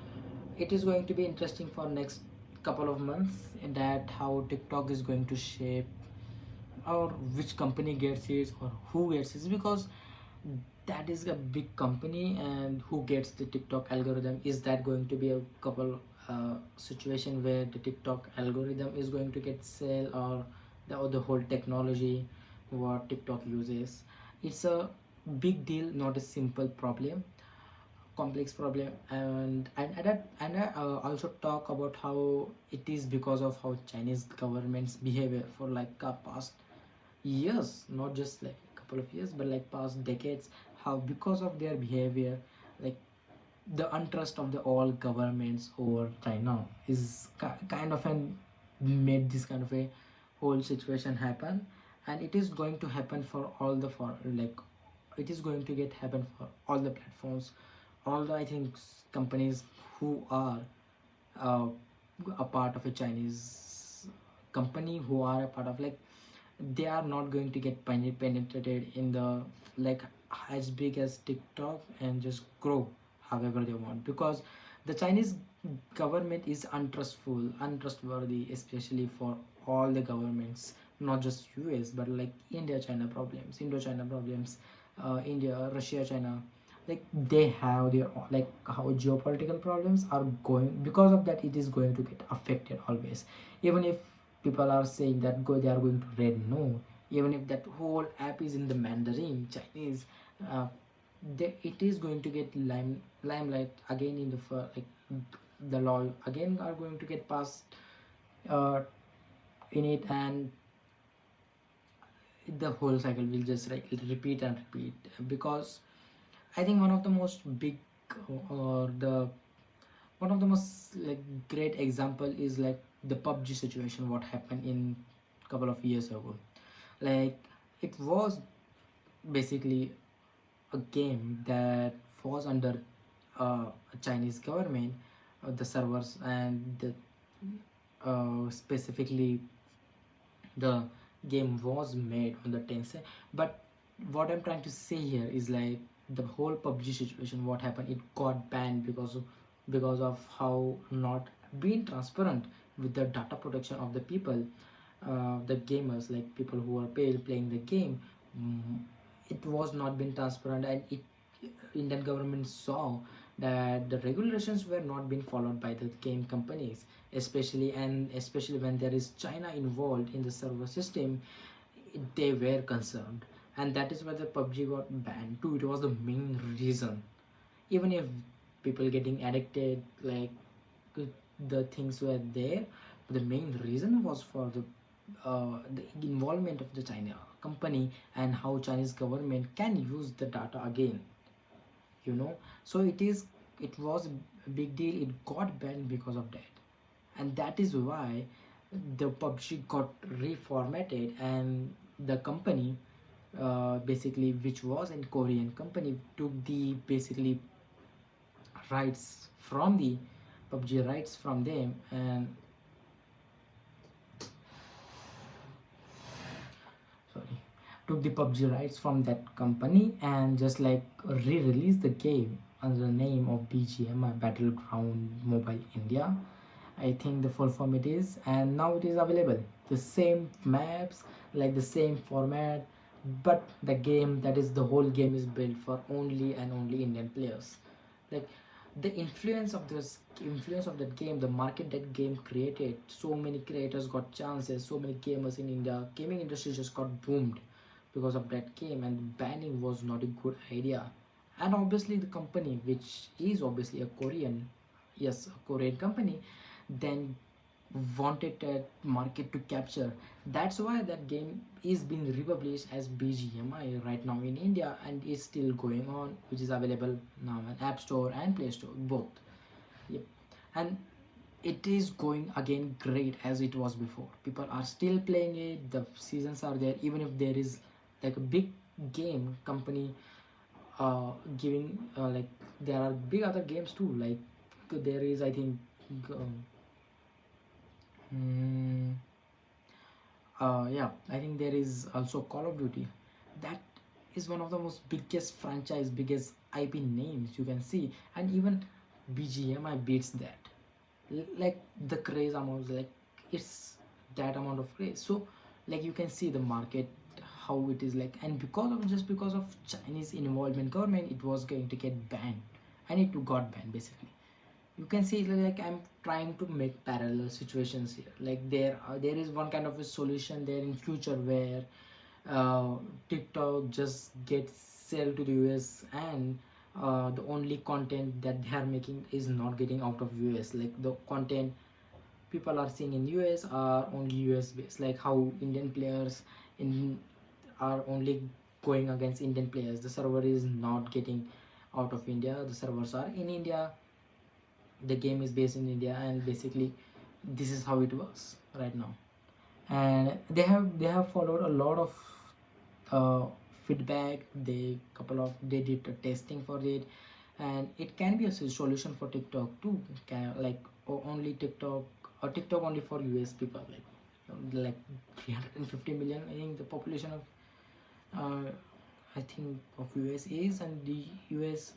Speaker 1: It is going to be interesting for next couple of months, that how TikTok is going to shape, or which company gets it or who gets it, because that is a big company. And who gets the TikTok algorithm? Is that going to be a couple situation where the TikTok algorithm is going to get sell, or the whole technology what TikTok uses? It's a big deal, not a simple problem, complex problem. And I also talk about how it is because of how Chinese government's behavior for like past years, not just like a couple of years, but like past decades, how because of their behavior, like the untrust of the all governments over China is kind of an made this kind of a whole situation happen. And it is going to happen for all the for like it is going to get happen for all the platforms, all the, I think, companies who are uh, a part of a Chinese company, who are a part of, like, they are not going to get penetrated in the, like, as big as TikTok and just grow however they want, because the Chinese government is untrustworthy, especially for all the governments, not just US, but like Indo-China problems, India, Russia, China, like they have their like how geopolitical problems are going. Because of that, it is going to get affected always. Even if people are saying that they are going to read, no, even if that whole app is in the Mandarin Chinese, uh, it is going to get limelight again in the like the law again are going to get passed uh, in it. And the whole cycle will just like repeat and repeat, because I think one of the most big, or the one of the most like great example is like the PUBG situation, what happened in couple of years ago. Like, it was basically a game that was under a Chinese government, the servers and the specifically the game was made on the Tencent. But what I'm trying to say here is like the whole PUBG situation, what happened, it got banned because of how not being transparent with the data protection of the people. the gamers, like people who are playing the game, mm, it was not been transparent, and it Indian government saw that the regulations were not being followed by the game companies, especially when there is China involved in the server system. They were concerned, and that is why the PUBG got banned too. It was the main reason. Even if people getting addicted, like the things were there, but the main reason was for the involvement of the China company, and how Chinese government can use the data again, you know. So it was a big deal. It got banned because of that, and that is why the PUBG got reformatted, and the company, basically, which was a Korean company, took the basically rights from the PUBG rights from them, and sorry, took the PUBG rights from that company, and just like re-released the game under the name of BGMI, Battleground Mobile India, I think the full form it is, and now it is available. The same maps, like the same format, but the game, that is the whole game, is built for only and only Indian players. Like the influence of that game, the market that game created, so many creators got chances, so many gamers in India, gaming industry just got boomed because of that game, and banning was not a good idea. And obviously the company, which is obviously a Korean, yes, a Korean company, then wanted that market to capture. That's why that game is being republished as BGMI right now in India, and is still going on, which is available now in App Store and Play Store both. Yep. And it is going again great as it was before. People are still playing it. The seasons are there, even if there is like a big game company giving, like there are big other games too. Like there is, I think, um, mm, yeah, I think there is also Call of Duty. That is one of the most biggest franchise, biggest IP names you can see, and even BGMI beats that. Like the craze amount, like it's that amount of craze. So like you can see the market, how it is like, and because of Chinese involvement, government, it was going to get banned, and it got banned basically. You can see, like I'm trying to make parallel situations here. Like there is one kind of a solution there in future where TikTok just gets sell to the US, and the only content that they are making is not getting out of US. Like the content people are seeing in US are only US based, like how Indian players in are only going against Indian players. The server is not getting out of India. The servers are in India, the game is based in India, and basically this is how it works right now. And they have followed a lot of uh, feedback. They did a testing for it, and it can be a solution for TikTok too. Like only TikTok, or TikTok only for US people, like 350 million, I think the population of uh, I think of US is, and the US,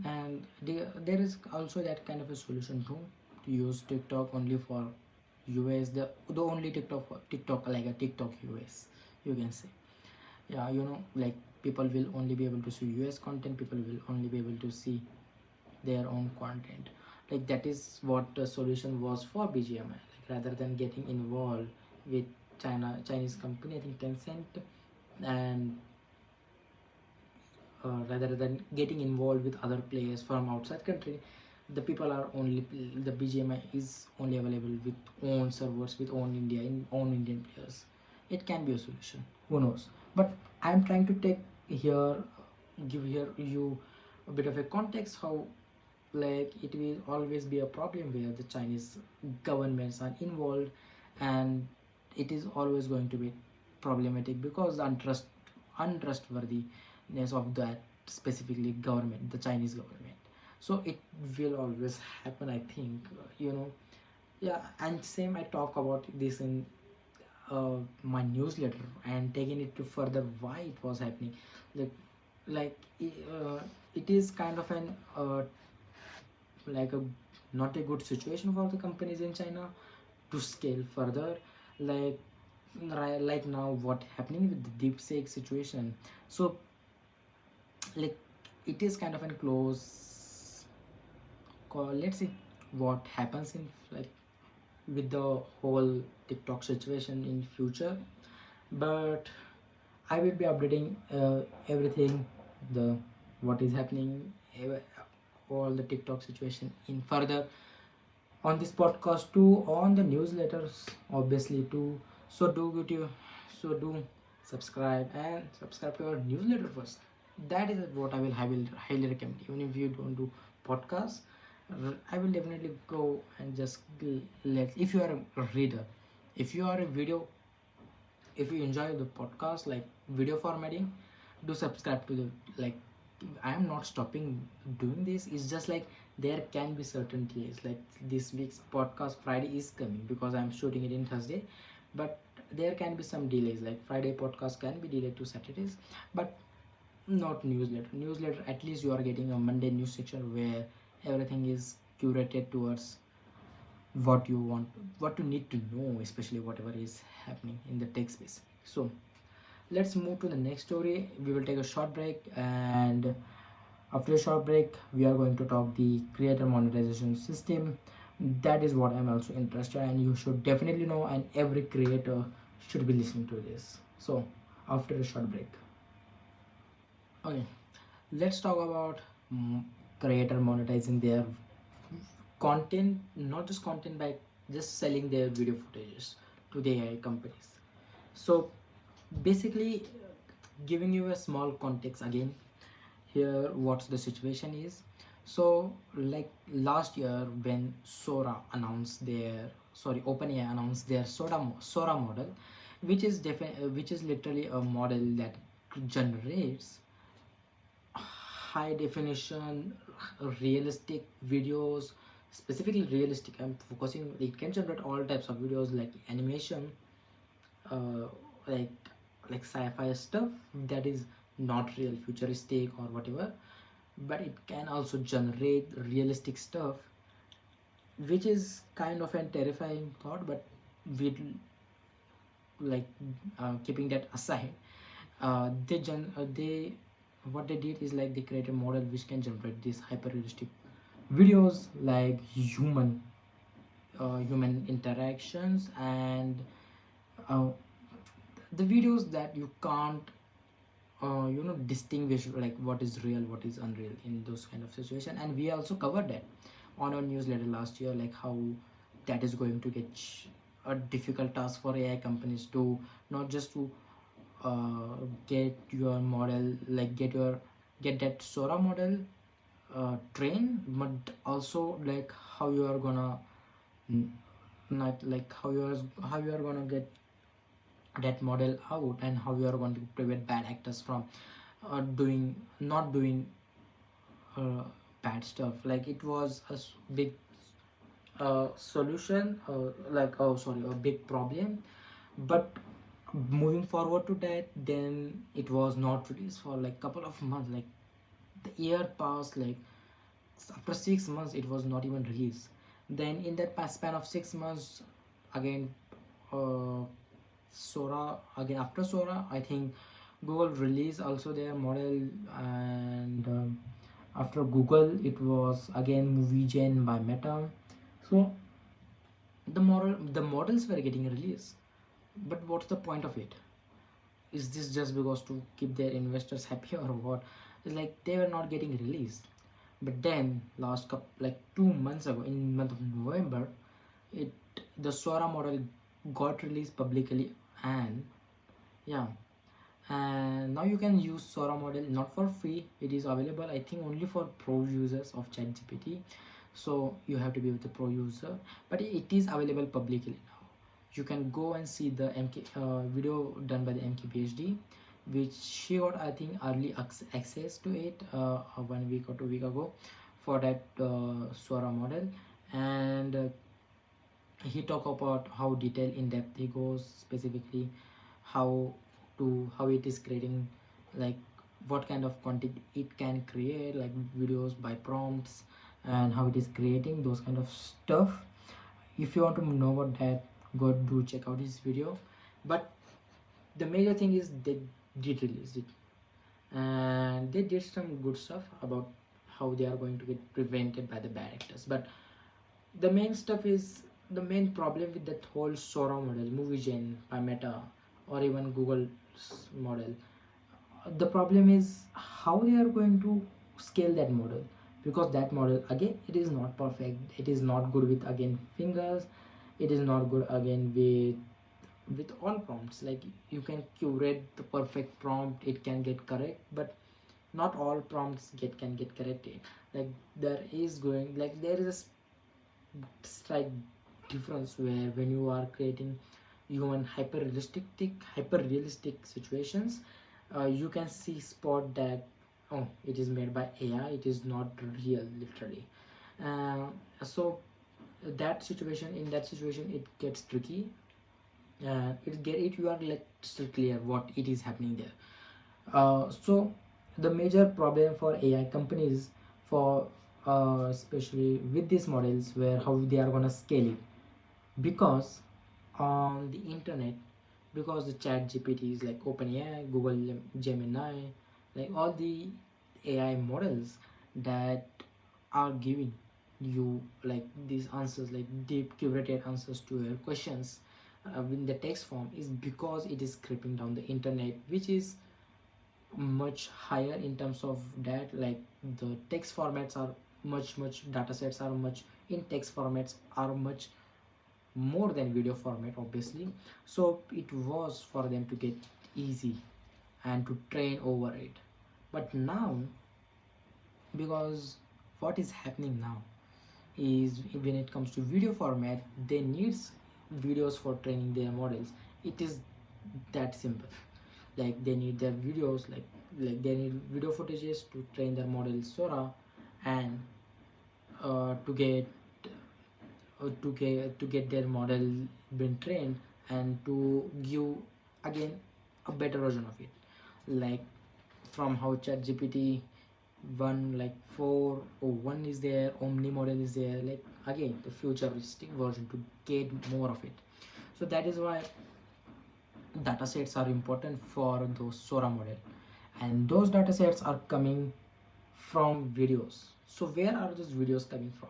Speaker 1: and there is also that kind of a solution too, to use TikTok only for US, the only TikTok for TikTok, like a TikTok US, you can say. Yeah, like people will only be able to see US content, people will only be able to see their own content. Like that is what the solution was for BGMI. Like rather than getting involved with Chinese company, I think Tencent, and rather than getting involved with other players from outside country, the people are only, the BGMI is only available with own servers, with own Indian players. It can be a solution, who knows. But I'm trying to here give here you a bit of a context, how like it will always be a problem where the Chinese governments are involved, and it is always going to be problematic because the untrustworthiness of that specifically government, the Chinese government. So it will always happen, I think. Yeah. And same, I talk about this in my newsletter, and taking it to further why it was happening. like like it is kind of an like a not a good situation for the companies in China to scale further. Like like now what happening with the deepfake situation. So like it is kind of a close call. Let's see what happens in like with the whole TikTok situation in future. But I will be updating everything, the what is happening, all the TikTok situation in further on this podcast too, on the newsletters obviously too. So do go to, so do subscribe and subscribe to our newsletter first. That is what I will highly recommend. Even if you don't do podcasts, I will definitely go and just let, if you are a reader, if you are a video, if you enjoy the podcast like video formatting, do subscribe to the, like, I am not stopping doing this. It's just like there can be certain delays, like this week's podcast Friday is coming because I'm shooting it in Thursday, but there can be some delays, like Friday podcast can be delayed to Saturdays, but not newsletter. At least you are getting a Monday news section where everything is curated towards what you want, what you need to know, especially whatever is happening in the tech space. So let's move to the next story. We will take a short break, and after a short break we are going to talk the creator monetization system. That is what I'm also interested in, and you should definitely know, and every creator should be listening to this. So after a short break. Okay, let's talk about creator monetizing their content, not just content by just selling their video footages to the AI companies. So basically, giving you a small context again here, what's the situation is. So like last year when Sora announced their, sorry, OpenAI announced their Sora model, which is literally a model that generates high definition realistic videos, specifically realistic. I'm focusing, it can generate all types of videos like animation, uh, like sci-fi stuff that is not real, futuristic or whatever, but it can also generate realistic stuff, which is kind of a terrifying thought. But with like keeping that aside, they what they did is like they created a model which can generate these hyper realistic videos like human interactions, and uh, the videos that you can't distinguish like what is real, what is unreal in those kind of situation. And we also covered that on our newsletter last year, like how that is going to get a difficult task for AI companies to not just to get your model, like get that Sora model trained, but also like how you are gonna not like how you are gonna get that model out, and how you are going to prevent bad actors from doing not doing uh, bad stuff. Like it was a big solution, like, oh sorry, a big problem. But moving forward to that, then it was not released for like couple of months, like the year passed, like after 6 months it was not even released. Then in that span of 6 months, again uh, Sora, again after Sora, I think Google released also their model. And after Google it was again movie gen by Meta. So the models were getting released, but what's the point of it? Is this just because to keep their investors happy or what? It's like they were not getting released. But then last couple, like 2 months ago, in month of November, it the Sora model got released publicly. And yeah, and now you can use Sora model not for free. It is available, I think, only for pro users of ChatGPT. So you have to be with the pro user, but it is available publicly now. You can go and see the MK video done by the MK PhD, which she got, I think, early access to it 1 week or 2 week ago for that Sora model. And he talk about how detailed in depth he goes, specifically how how it is creating, like what kind of content it can create, like videos by prompts, and how it is creating those kind of stuff. If you want to know about that, go do check out his video. But the major thing is they did release it, and they did some good stuff about how they are going to get prevented by the bad actors. But the main stuff is the main problem with that whole Sora model, movie gen by Meta, or even Google's model. The problem is how they are going to scale that model, because that model again, it is not perfect, it is not good with again fingers, it is not good again with all prompts. Like, you can curate the perfect prompt, it can get correct, but not all prompts can get corrected. Like, there is a slight difference where when you are creating human hyper realistic situations, you can see spot that, oh, it is made by AI, it is not real literally. So in that situation it gets tricky, it you are like still clear what it is happening there. So the major problem for AI companies, for especially with these models, where how they are gonna scale it, because on the internet, because the chat GPTs like OpenAI, Google Gemini, like all the AI models that are giving you like these answers, like deep curated answers to your questions in the text form, is because it is creeping down the internet, which is much higher in terms of that. Like, the text formats are much data sets are much in text formats are much more than video format, obviously. So it was for them to get easy and to train over it. But now, because what is happening now is, when it comes to video format, they needs videos for training their models. It is that simple. Like, they need their videos, like they need video footages to train their model Sora, and to get their model been trained, and to give again a better version of it. Like, from how ChatGPT 1, like 4 or 1 is there, Omni model is there, like again the futuristic version to get more of it. So that is why datasets are important for those Sora model, and those datasets are coming from videos. So where are those videos coming from?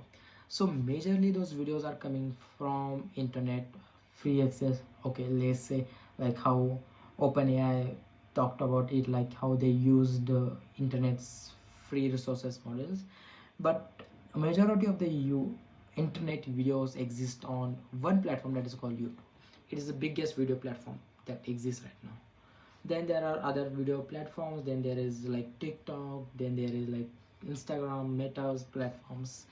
Speaker 1: So majorly those videos are coming from internet, free access. Okay, let's say like how OpenAI talked about it, like how they used internet's free resources models. But a majority of the internet videos exist on one platform, that is called YouTube. It is the biggest video platform that exists right now. Then there are other video platforms, then there is like TikTok, then there is like Instagram, Meta's platforms.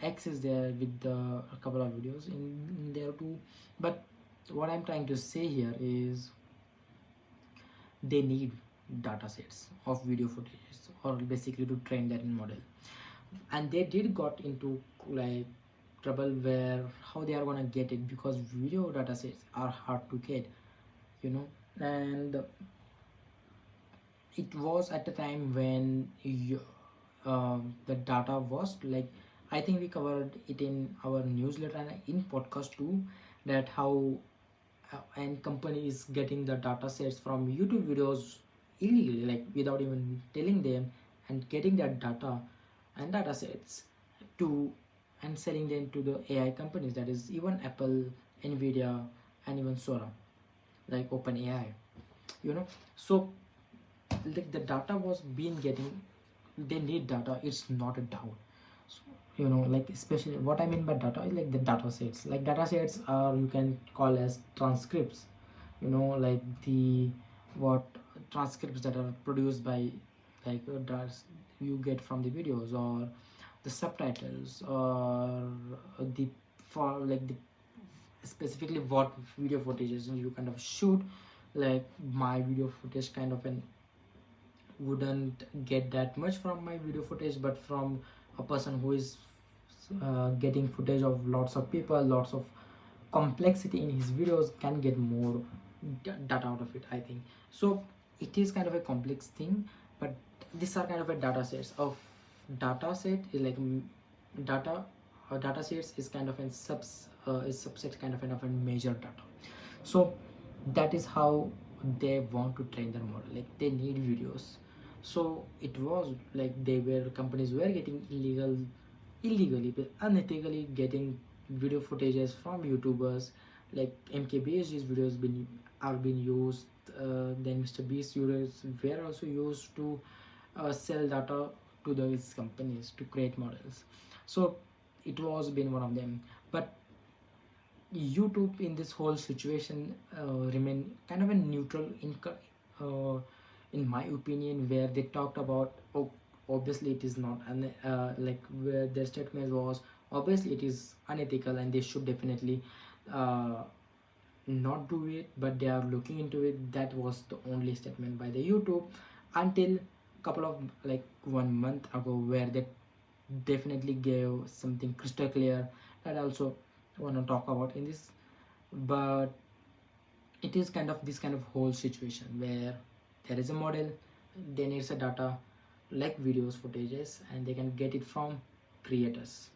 Speaker 1: X is there with a couple of videos in there too. But what I'm trying to say here is, they need data sets of video footage, or basically to train that in model. And they did got into like trouble where how they are gonna get it, because video data sets are hard to get, you know. And it was at a time when the data was like, I think we covered it in our newsletter and in podcast too, that how and companies getting the data sets from YouTube videos illegally, like without even telling them, and getting that data and data sets to and selling them to the AI companies, that is even Apple, Nvidia, and even Sora, like OpenAI, you know. So like the data was being getting, they need data, it's not a doubt. So, you know, like especially what I mean by data is like the data sets. Like data sets are, you can call as transcripts, you know, like the what transcripts that are produced by like that you get from the videos, or the subtitles, or the for like the specifically what video footages you kind of shoot. Like my video footage kind of an wouldn't get that much from my video footage, but from a person who is getting footage of lots of people, lots of complexity in his videos, can get more data out of it, I think. So it is kind of a complex thing, but these are kind of a data sets of data set is like data data sets is kind of a subset kind of a major data. So that is how they want to train their model. Like they need videos. So it was like they were companies were getting illegally but unethically getting video footages from YouTubers. Like MKBHD's videos been are being used. Then Mr. Beast videos were also used to sell data to those companies to create models. So it was been one of them. But YouTube in this whole situation remain kind of a neutral in my opinion, where they talked about, oh, obviously it is not, and like where their statement was obviously it is unethical and they should definitely uh, not do it, but they are looking into it. That was the only statement by the YouTube until couple of like 1 month ago, where they definitely gave something crystal clear that I also want to talk about in this. But it is kind of this kind of whole situation where there is a model, they needs a data like videos footages, and they can get it from creators,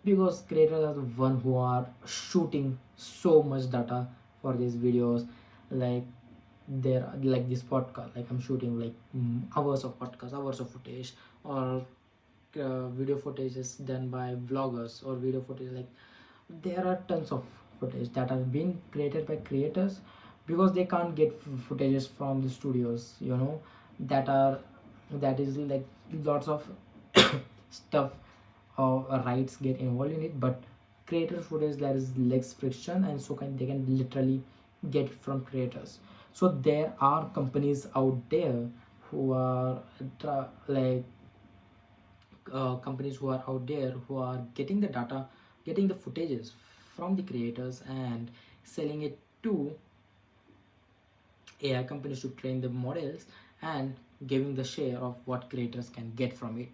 Speaker 1: because creators are the one who are shooting so much data for these videos. Like there, like this podcast, like I'm shooting like hours of podcast, hours of footage, or video footage is done by vloggers, or video footage like there are tons of footage that are being created by creators, because they can't get footages from the studios, that are that is like lots of stuff or rights get involved in it. But creator footage, there is less friction, and so they can literally get it from creators. So there are companies out there who are like companies who are out there who are getting the data, getting the footages from the creators and selling it to AI companies to train the models, and giving the share of what creators can get from it.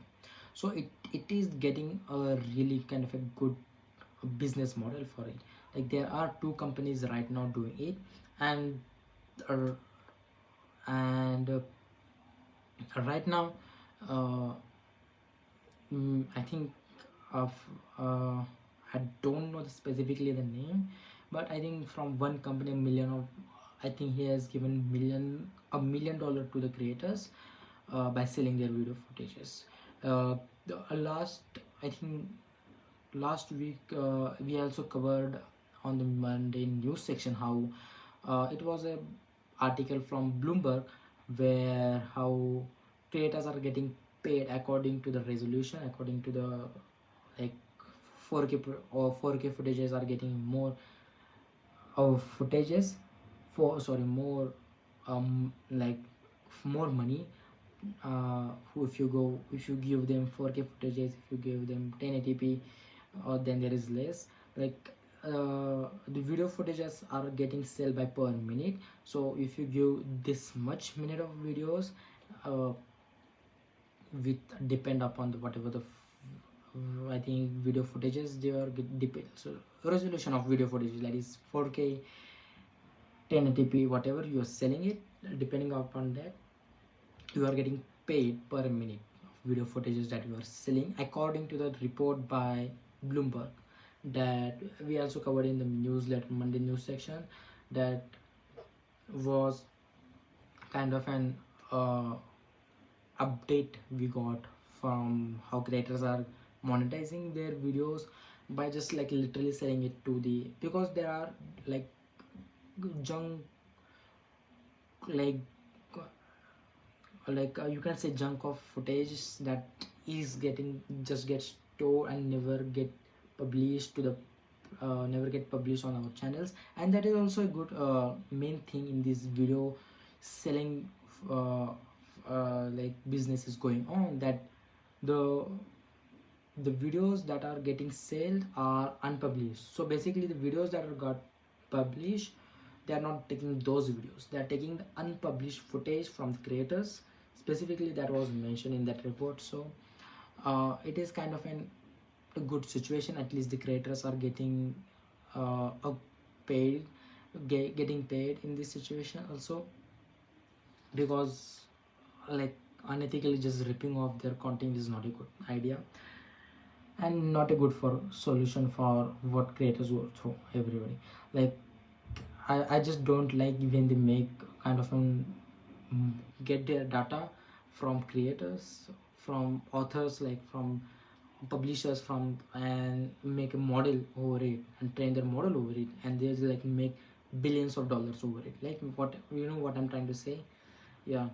Speaker 1: So it is getting a really kind of a good business model for it. Like there are two companies right now doing it, and uh, and right now uh, I think of I don't know specifically the name, but I think from one company, a million of, I think he has given $1 million to the creators by selling their video footages. Last, I think last week we also covered on the Monday news section how it was a article from Bloomberg, where how creators are getting paid according to the resolution, according to the like 4K or 4K footages are getting more of footages for, sorry, more like more money. If you give them 4K footages, if you give them 1080p, or then there is less. Like the video footages are getting sold by per minute. So if you give this much minute of videos, uh, with depend upon the whatever the I think video footages they are depend, so resolution of video footage, that is 4K, 1080p, whatever you are selling it, depending upon that you are getting paid per minute of video footages that you are selling, according to the report by Bloomberg, that we also covered in the newsletter Monday news section. That was kind of an update we got from how creators are monetizing their videos by just like literally selling it to the, because there are like junk, like you can say junk of footage that is getting just gets stored and never get published to the never get published on our channels. And that is also a good main thing in this video selling like business is going on, that the the videos that are getting sold are unpublished. So basically the videos that are got published, they are not taking those videos, they are taking the unpublished footage from the creators. Specifically that was mentioned in that report. So it is kind of a good situation. At least the creators are getting a paid getting paid in this situation also, because like unethically just ripping off their content is not a good idea, and not a good for solution for what creators go through everybody. Like I just don't like when they make kind of mm, get their data from creators, from authors, like from publishers, from, and make a model over it and train their model over it, and they like make billions of dollars over it. Like, what, you know what I'm trying to say? Yeah,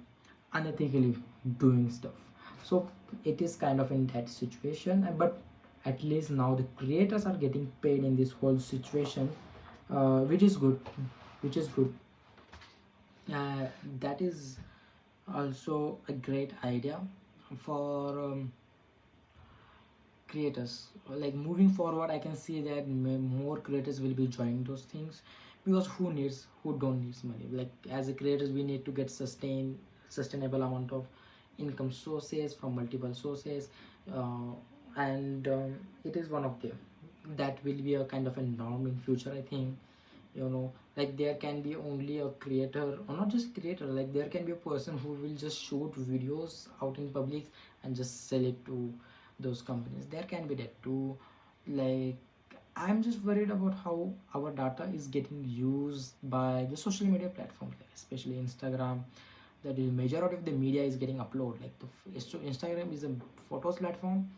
Speaker 1: unethically doing stuff. So it is kind of in that situation, but at least now the creators are getting paid in this whole situation, which is good, which is good. That is also a great idea for creators. Like, moving forward, I can see that more creators will be joining those things, because who don't needs money. Like, as a creators, we need to get sustainable amount of income sources from multiple sources, uh, and it is one of them that will be a kind of a norm in future, I think. Like, there can be only a creator, or not just creator, like there can be a person who will just shoot videos out in public and just sell it to those companies. There can be that too. Like, I'm just worried about how our data is getting used by the social media platforms, like especially Instagram. That is, majority of the media is getting uploaded. Like, so Instagram is a photos platform,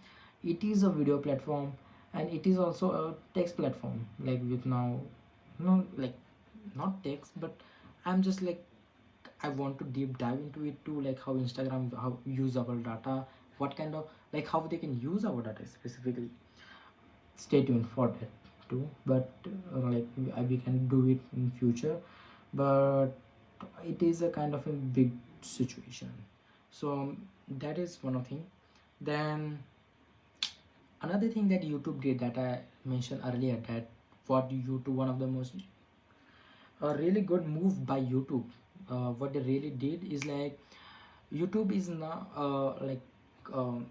Speaker 1: it is a video platform, and it is also a text platform. Like, with now, like, not text, but I'm just like, I want to deep dive into it too, like how Instagram, how use our data, what kind of, like, how they can use our data specifically. Stay tuned for that too. But like, we can do it in future, but it is a kind of a big situation. So that is one of thing. Then another thing that YouTube did, that I mentioned earlier, that what YouTube, one of the most a really good move by YouTube. What they really did is, like, YouTube is now um,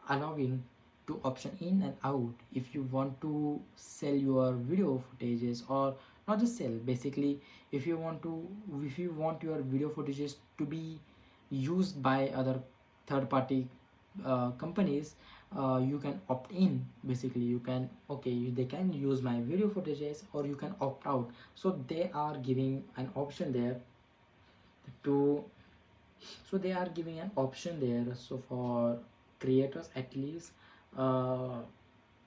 Speaker 1: allowing to option in and out. If you want to sell your video footages, or not just sell, basically, if you want to, if you want your video footages to be used by other third party companies, you can opt in. Basically, you can, okay, they can use my video footages, or you can opt out. So they are giving an option there to, so they are giving an option there, so for creators at least, uh,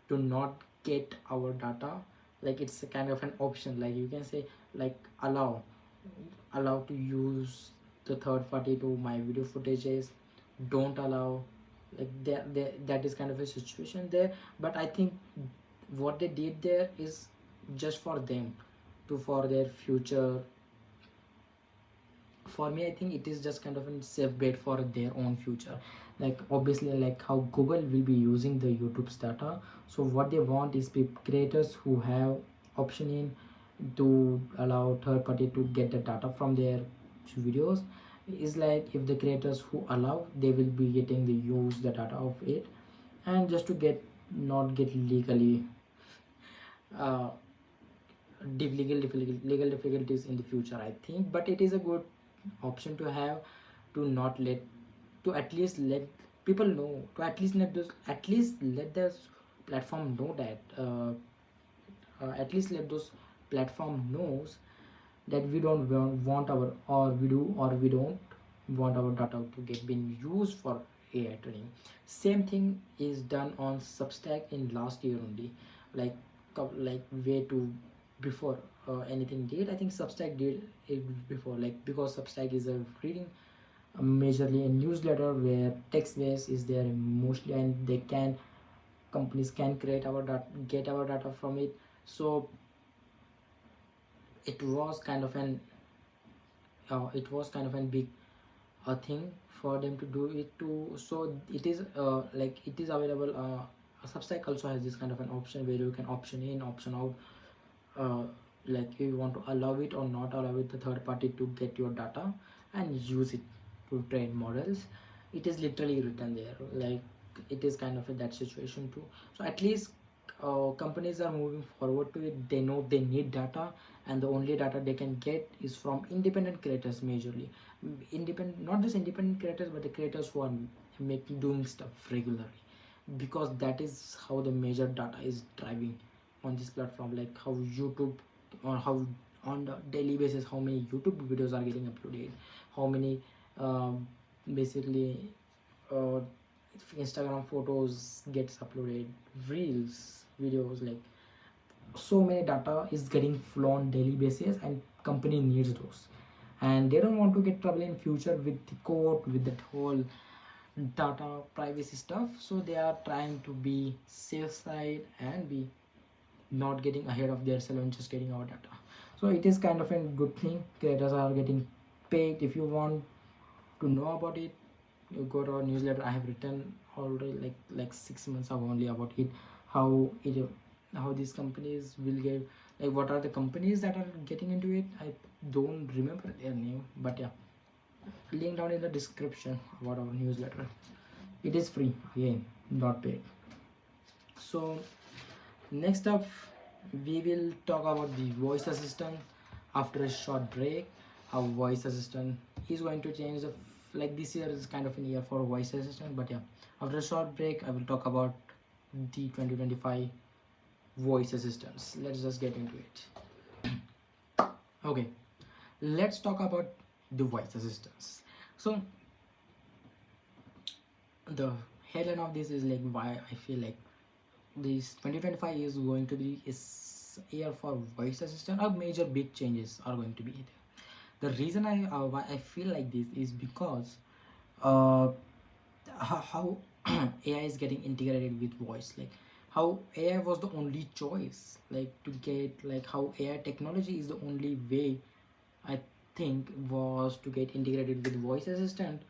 Speaker 1: to not get our data. Like, it's a kind of an option, like you can say, like, allow to use the third party to my video footages, don't allow. Like, that is kind of a situation there. But I think what they did there is just for them, to for their future. For me, I think it is just kind of a safe bet for their own future. Like, obviously, like how Google will be using the YouTube's data. So what they want is creators who have option in to allow third party to get the data from their videos. Is like, if the creators who allow, they will be getting the use the data of it, and just to get, not get legally uh, legal difficulties in the future, I think. But it is a good option to have, to not let, to at least let people know, to at least let those, at least let the platform know that, at least let those platform knows that we don't want our, or we do, or we don't want our data to get been used for AI training. Same thing is done on Substack in last year only. Like, like way to before anything did. I think Substack did it before, like, because Substack is a reading, majorly a newsletter where text based is there mostly, and they can, companies can create our data, get our data from it. So it was kind of an, it was kind of a big thing for them to do it too. So it is like, it is available. Substack also has this kind of an option where you can option in, option out, uh, like, if you want to allow it or not allow it, the third party to get your data and use it to train models. It is literally written there. Like, it is kind of that situation too. So at least companies are moving forward to it. They know they need data, and the only data they can get is from independent creators, majorly independent, not just independent creators, but the creators who are making, doing stuff regularly, because that is how the major data is driving on this platform. Like how YouTube, or how on the daily basis how many YouTube videos are getting uploaded, how many um, basically uh, Instagram photos gets uploaded, reels videos, like so many data is getting flown daily basis, and company needs those, and they don't want to get trouble in future with the court, with that whole data privacy stuff. So they are trying to be safe side and be not getting ahead of themselves and just getting our data. So it is kind of a good thing. Creators are getting paid. If you want to know about it, you go to our newsletter. I have written already like 6 months ago only about it, how it how these companies will get, like what are the companies that are getting into it. I don't remember their name, but yeah, link down in the description about our newsletter. It is free, again, not paid. So next up, we will talk about the voice assistant. After a short break, how voice assistant is going to change the, like this year is kind of an year for voice assistant, but yeah, after a short break I will talk about the 2025 voice assistants. Let's just get into it. Okay, let's talk about the voice assistants. So the headline of this is like why I feel like this 2025 is going to be is year for voice assistant, or major big changes are going to be there. The reason why I feel like this is because uh how AI is getting integrated with voice, like how AI was the only choice, like to get, like how AI technology is the only way, I think, was to get integrated with voice assistant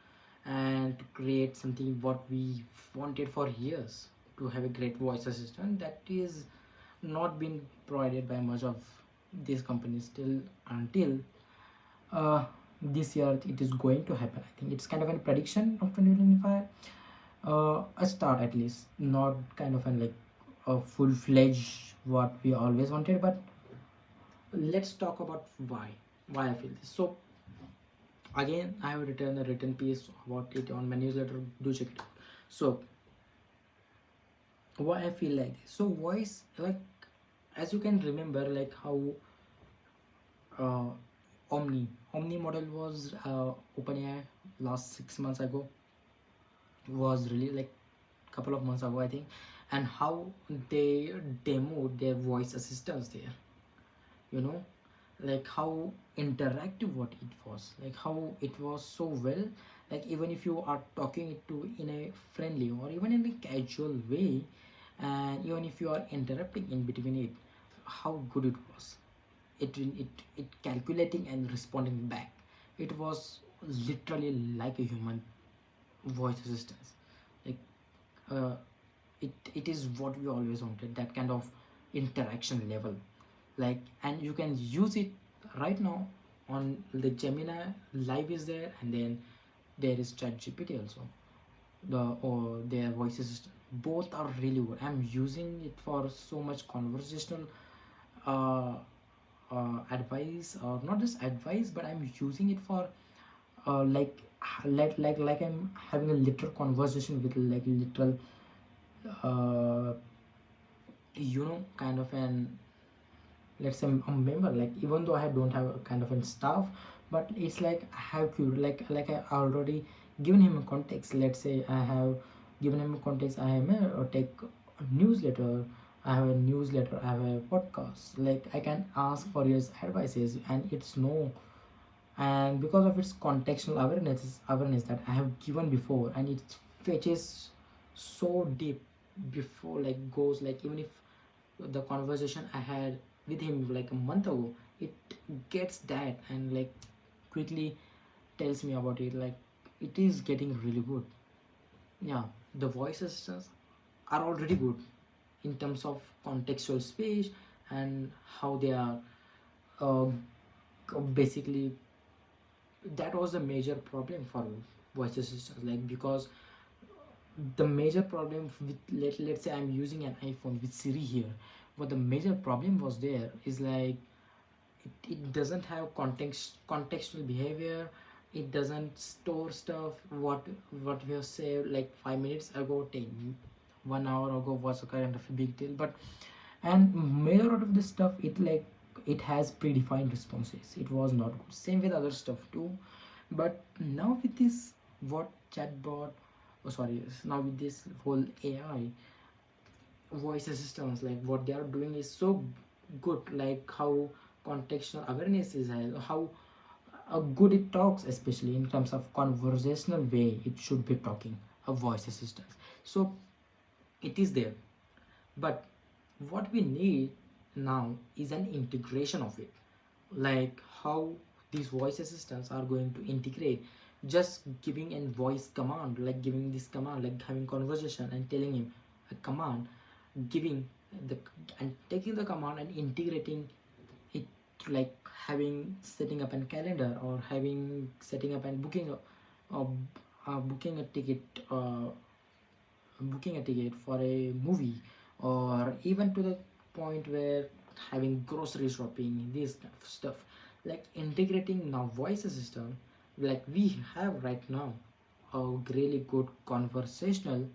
Speaker 1: and to create something what we wanted for years, to have a great voice assistant that is not been provided by much of these companies till until uh, this year it is going to happen. I think it's kind of a prediction of 2025, a start at least, not kind of an like a full-fledged what we always wanted, but let's talk about why I feel this. So again, I have written a written piece about it on my newsletter. Do check it out. So why I feel like this. So voice, like as you can remember, like how uh, Omni model was OpenAI last 6 months ago, was really like couple of months ago I think, and how they demoed their voice assistants there, you know, like how interactive what it was, like how it was so well, like even if you are talking it to in a friendly or even in a casual way, and even if you are interrupting in between it, how good it was. It calculating and responding back. It was literally like a human voice assistance, like uh, it is what we always wanted, that kind of interaction level, like, and you can use it right now on the Gemini live is there, and then there is ChatGPT also, the or their voice assistant. Both are really good. I'm using it for so much conversational uh, advice, or not just advice, but I'm using it for like I'm having a literal conversation with like literal uh, kind of an, let's say, a member, like even though I don't have a kind of a staff, but it's like I have like I already given him a context. Let's say I have given him a context. I am a tech newsletter, I have a newsletter, I have a podcast, like I can ask for his advices, and it's no, and because of its contextual awareness that I have given before, and it fetches so deep before, like goes, like even if the conversation I had with him like a month ago, it gets that and like quickly tells me about it, like it is getting really good. Yeah, the voice assistants are already good in terms of contextual speech, and how they are uh, basically, that was a major problem for voice assistants, like because the major problem with, let's say I'm using an iPhone with Siri here, what the major problem was there is like it doesn't have contextual behavior. It doesn't store stuff what we have saved like 5 minutes ago, 1 hour ago was a kind of a big deal, but and major out of this stuff it like it has predefined responses. It was not good. Same with other stuff too. But now with this, what chatbot, oh sorry, yes, now with this whole AI voice assistants, like what they are doing is so good. Like how contextual awareness is, how good it talks, especially in terms of conversational way it should be talking, a voice assistant. So it is there, but what we need now is an integration of it, like how these voice assistants are going to integrate. Just giving a voice command, like giving this command, like having conversation and telling him a command, giving the and taking the command and integrating it, like having setting up a calendar, or having setting up and booking a ticket, booking a ticket for a movie, or even to the point where having grocery shopping, this kind of stuff, like integrating now voice assistant. Like we have right now a really good conversational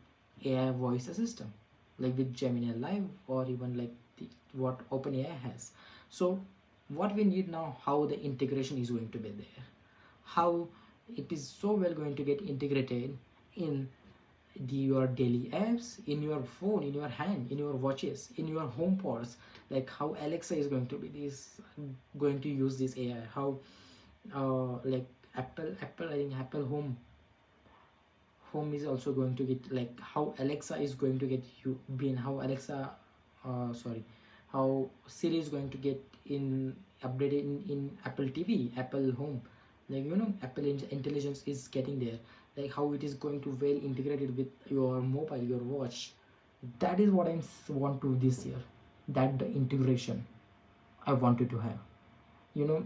Speaker 1: AI voice assistant, like with Gemini Live, or even like what OpenAI has. So what we need now, how the integration is going to be there, how it is so well going to get integrated in your daily apps, in your phone, in your hand, in your watches, in your home pods. Like how Alexa is going to be this, going to use this AI, how like Apple, I think Apple home is also going to get, like how Alexa is going to get you been, how Alexa sorry, how Siri is going to get in updated in Apple TV, Apple home. Like Apple intelligence is getting there, like how it is going to well integrated with your mobile, your watch. That is what I want to this year, that the integration I wanted to have, you know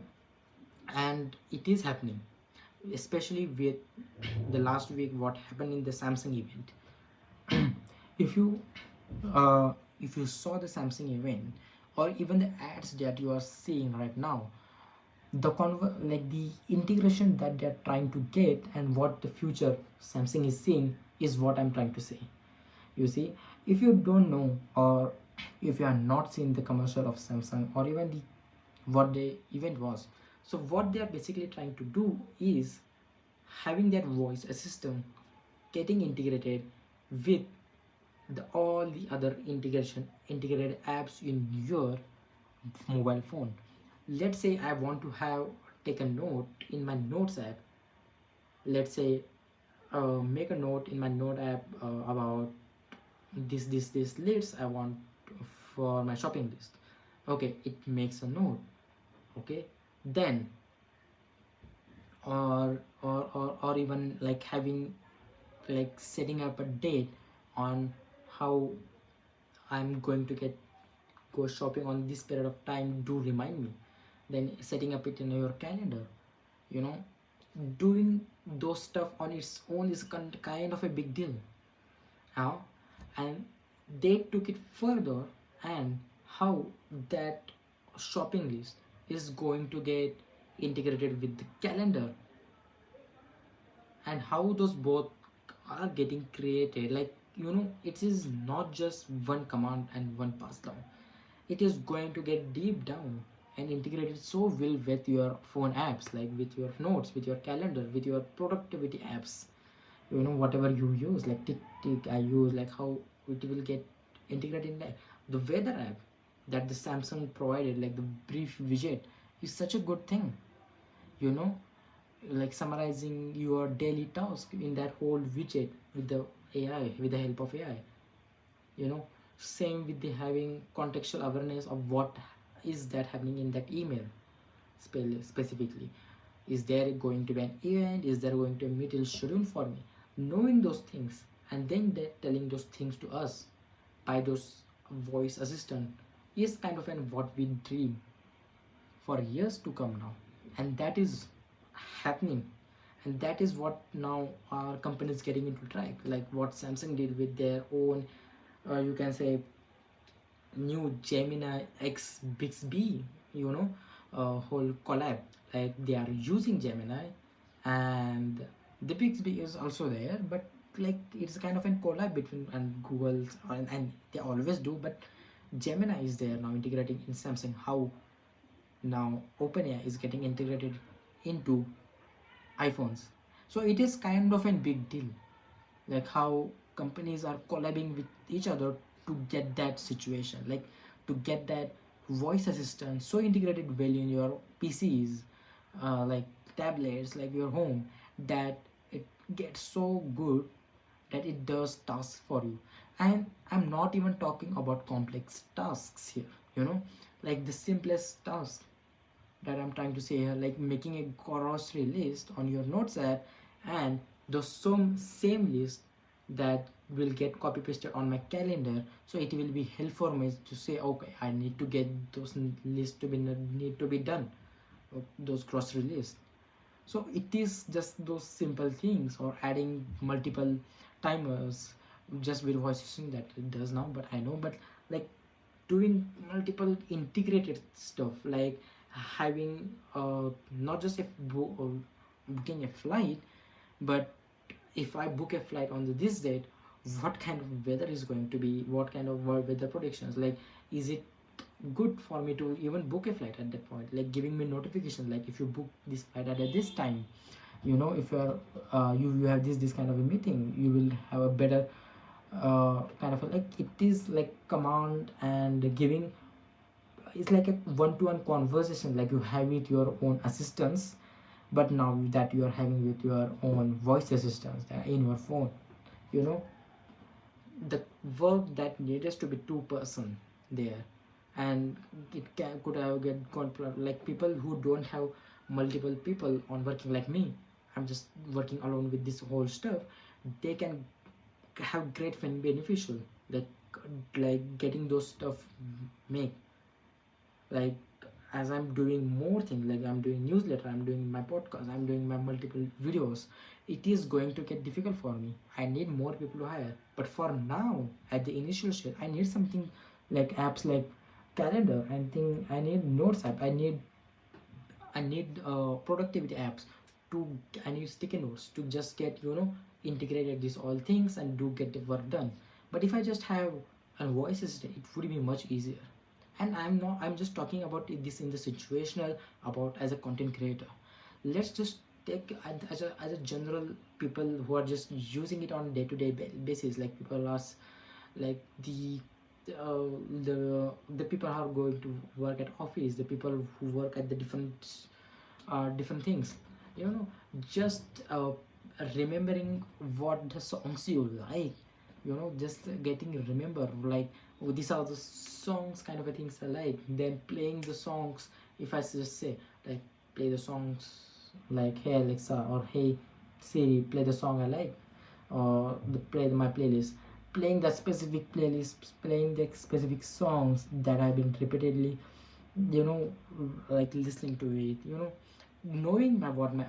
Speaker 1: and it is happening, especially with the last week what happened in the Samsung event. if you if you saw the Samsung event, or even the ads that you are seeing right now, the like the integration that they're trying to get, and what the future Samsung is seeing, is what I'm trying to say. You see, if you don't know, or if you are not seeing the commercial of Samsung, or even the what the event was, so what they are basically trying to do is having that voice assistant getting integrated with all the other integrated apps in your mobile phone. Let's say I want to have take a note in my notes app. Let's say make a note in my note app about this list I want for my shopping list. Okay, it makes a note. Okay, then or even like having, like setting up a date on how I'm going to go shopping on this period of time, do remind me. Then setting up it in your calendar, you know doing those stuff on its own is kind of a big deal. How? And they took it further, and how that shopping list is going to get integrated with the calendar, and how those both are getting created. Like it is not just one command and one pass down. It is going to get deep down and integrated so well with your phone apps, like with your notes, with your calendar, with your productivity apps. Whatever you use, like tick I use, like how it will get integrated in that. The weather app that the Samsung provided, like the brief widget, is such a good thing. you know like summarizing your daily task in that whole widget with the AI, with the help of AI. you know Same with the having contextual awareness of what is that happening in that email, specifically. Is there going to be an event? Is there going to be a meeting schedule for me? Knowing those things, and then telling those things to us by those voice assistant, is kind of an what we dream for years to come now. And that is happening, and that is what now our company is getting into track, like what Samsung did with their own, you can say, new Gemini X Bixby, whole collab. Like they are using Gemini, and the Bixby is also there, but like it's kind of a collab between and Google's, and they always do, but Gemini is there now integrating in Samsung. How now OpenAI is getting integrated into iPhones. So it is kind of a big deal, like how companies are collabing with each other to get that situation, like to get that voice assistant so integrated well in your PCs, like tablets, like your home, that it gets so good that it does tasks for you. And I'm not even talking about complex tasks here, like the simplest task that I'm trying to say here, like making a grocery list on your notes app, and the same list that will get copy pasted on my calendar, so it will be helpful for me to say, okay, I need to get those lists to be need to be done, those grocery lists. So it is just those simple things, or adding multiple timers just with voice assistant that it does now, but I know, but like doing multiple integrated stuff, like having not just booking a flight, but if I book a flight on this date, what kind of weather is going to be, what kind of weather predictions, like is it good for me to even book a flight at that point, like giving me notification, like if you book this flight at this time, if you are you have this kind of a meeting, you will have a better kind of like it is like command and giving. It's like a one-to-one conversation like you have with your own assistants, but now that you are having with your own voice assistants in your phone. you know the work that needs to be two-person there, and could have like people who don't have multiple people on working like me. I'm just working alone with this whole stuff. They can have great beneficial, like getting those stuff make, like as I'm doing more things, like I'm doing newsletter, I'm doing my podcast, I'm doing my multiple videos, it is going to get difficult for me. I need more people to hire, but for now at the initial stage I need something like apps like calendar, and thing I need notes app, I need productivity apps to I need sticky notes to just get integrated these all things and do get the work done. But if I just have a voice assistant, it would be much easier. And I'm just talking about this in the situational, about as a content creator. Let's just take as a general people who are just using it on day-to-day basis, like people are like uh, the people who are going to work at office, the people who work at the different things, you know just remembering what the songs you like, just getting remember, like, oh, these are the songs kind of a things I like, then playing the songs. If I just say, like, play the songs, like, hey Alexa or hey Siri, play the song I like, or play my playlist, playing that specific playlist, playing the specific songs that I've been repeatedly, you know like listening to it, knowing what my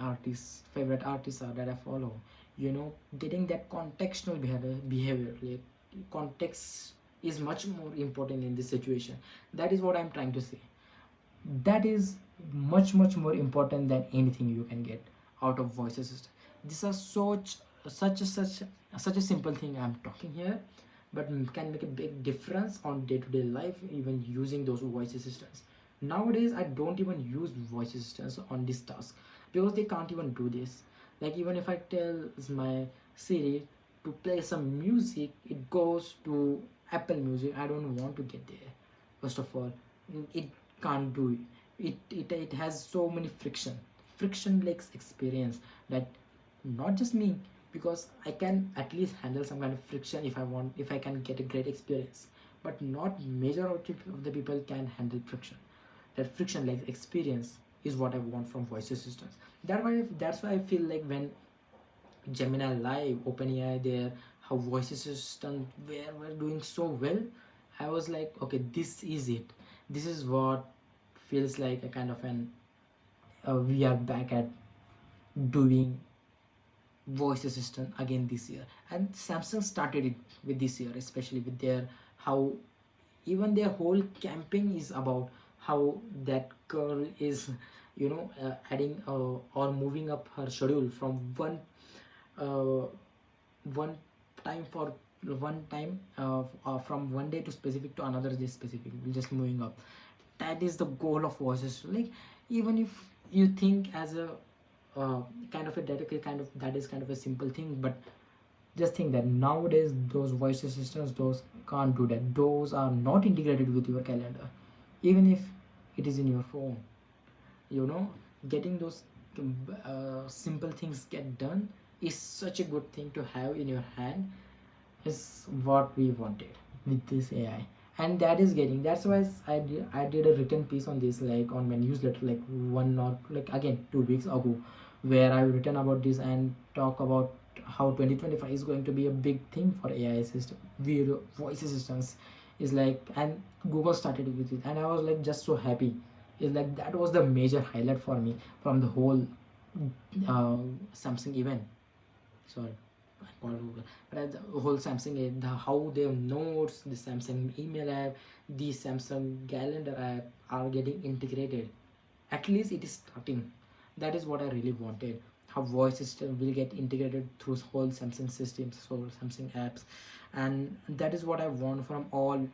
Speaker 1: favorite artists are that I follow, getting that contextual behavior, like context is much more important in this situation. That is what I'm trying to say. That is much more important than anything you can get out of voice assistant. These are such a simple thing I'm talking here, but can make a big difference on day-to-day life, even using those voice assistants. Nowadays I don't even use voice assistants on this task because they can't even do this. Like, even if I tell my Siri to play some music, it goes to Apple Music. I don't want to get there. First of all, it can't do it. It has so many frictionless experience, that not just me, because I can at least handle some kind of friction if I can get a great experience, but not majority of the people can handle friction. That frictionless experience is what I want from voice assistants. That's why I feel like when Gemini Live, OpenAI, there, how voice assistant were doing so well, I was like, okay, this is it. This is what feels like a kind of an we are back at doing voice assistant again this year. And Samsung started it with this year, especially with their how even their whole campaign is about how that girl is adding or moving up her schedule from uh, one time for one time from one day to specific to another day specific, just moving up. that is the goal of voice assistant. Like, even if you think as a kind of a dedicated kind of, that is kind of a simple thing, but just think that nowadays those voice assistants, those can't do that, those are not integrated with your calendar. Even if it is in your phone, you know, getting those simple things get done is such a good thing to have in your hand, is what we wanted with this AI. And that is getting, that's why I did a written piece on this, like on my newsletter, like one, not like again 2 weeks ago, where I written about this and talk about how 2025 is going to be a big thing for AI system, video voice assistants is like. And Google started with it, and I was like just so happy. It's like that was the major highlight for me from the whole Samsung event. Sorry, I call Google, but the whole Samsung, how their notes, the Samsung email app, the Samsung calendar app are getting integrated. At least it is starting. That is what I really wanted. How voice system will get integrated through whole Samsung systems, so Samsung apps, and that is what I want from all.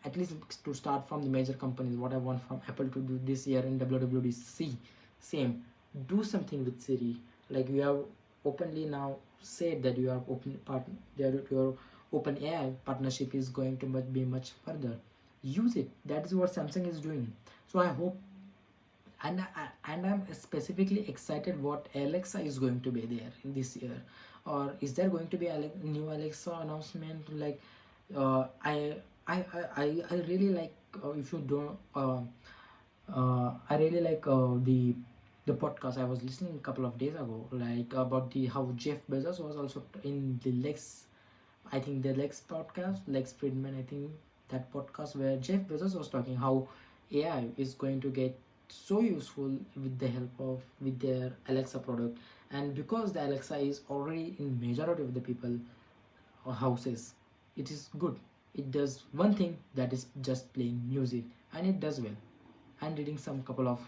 Speaker 1: At least to start from the major companies, what I want from Apple to do this year in WWDC, same, do something with Siri. Like, we have openly now said that you are open partner, your open AI partnership is going to be much further. Use it. That is what Samsung is doing. So I hope, and I'm specifically excited what Alexa is going to be there in this year. Or is there going to be a new Alexa announcement? Like, I really like, if you don't I really like the podcast I was listening a couple of days ago, like about the how Jeff Bezos was also in the Lex, I think the Lex podcast, Lex Friedman, I think, that podcast where Jeff Bezos was talking how AI is going to get so useful with the help of with their Alexa product. And because the Alexa is already in majority of the people or houses, it is good. It does one thing, that is just playing music, and it does well. I'm reading some couple of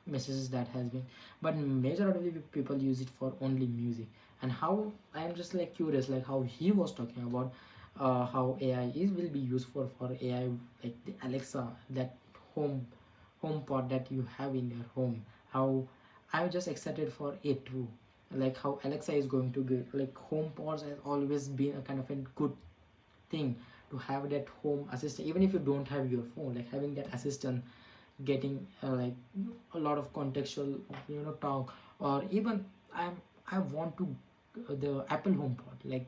Speaker 1: messages that has been, but majority of the people use it for only music. And how, I'm just like curious, like how he was talking about how AI is will be useful for AI, like the Alexa, that home home pod that you have in your home. How I'm just excited for it too, like how Alexa is going to be like home pods has always been a kind of a good thing to have, that home assistant. Even if you don't have your phone, like having that assistant getting like a lot of contextual, talk. Or even I want to the Apple HomePod, like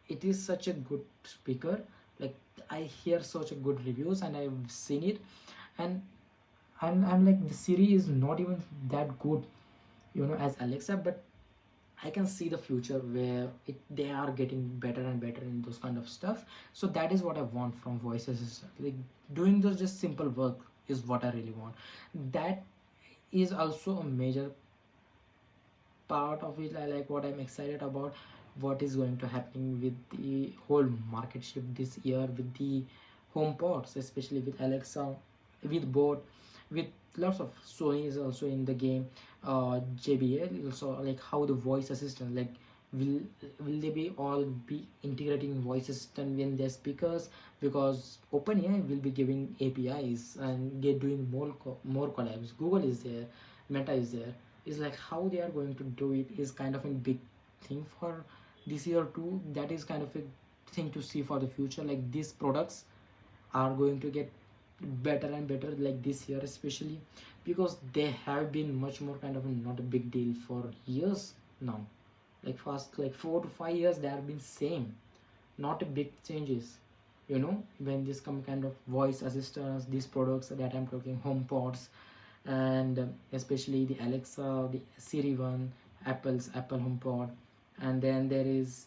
Speaker 1: it is such a good speaker. Like, I hear such a good reviews and I've seen it. And I'm like, the Siri is not even that good, as Alexa, but I can see the future where they are getting better and better in those kind of stuff. So that is what I want from voice assistant. Like, doing those just simple work is what I really want. That is also a major part of it. I like what I'm excited about, what is going to happen with the whole market shift this year with the home pods, especially with Alexa, with both, with lots of Sony is also in the game, JBL also, like how the voice assistant, like will will they be all be integrating voice assistant in their speakers, because OpenAI will be giving APIs and get doing more collabs. Google is there, Meta is there. Is like how they are going to do it is kind of a big thing for this year too. That is kind of a thing to see for the future. Like, these products are going to get better and better, like this year especially, because they have been much more kind of not a big deal for years now. Like, fast, like 4 to 5 years they have been same, not a big changes. When this come kind of voice assistants, these products that I'm talking, home pods, and especially the Alexa, the Siri one, Apple's Apple HomePod, and then there is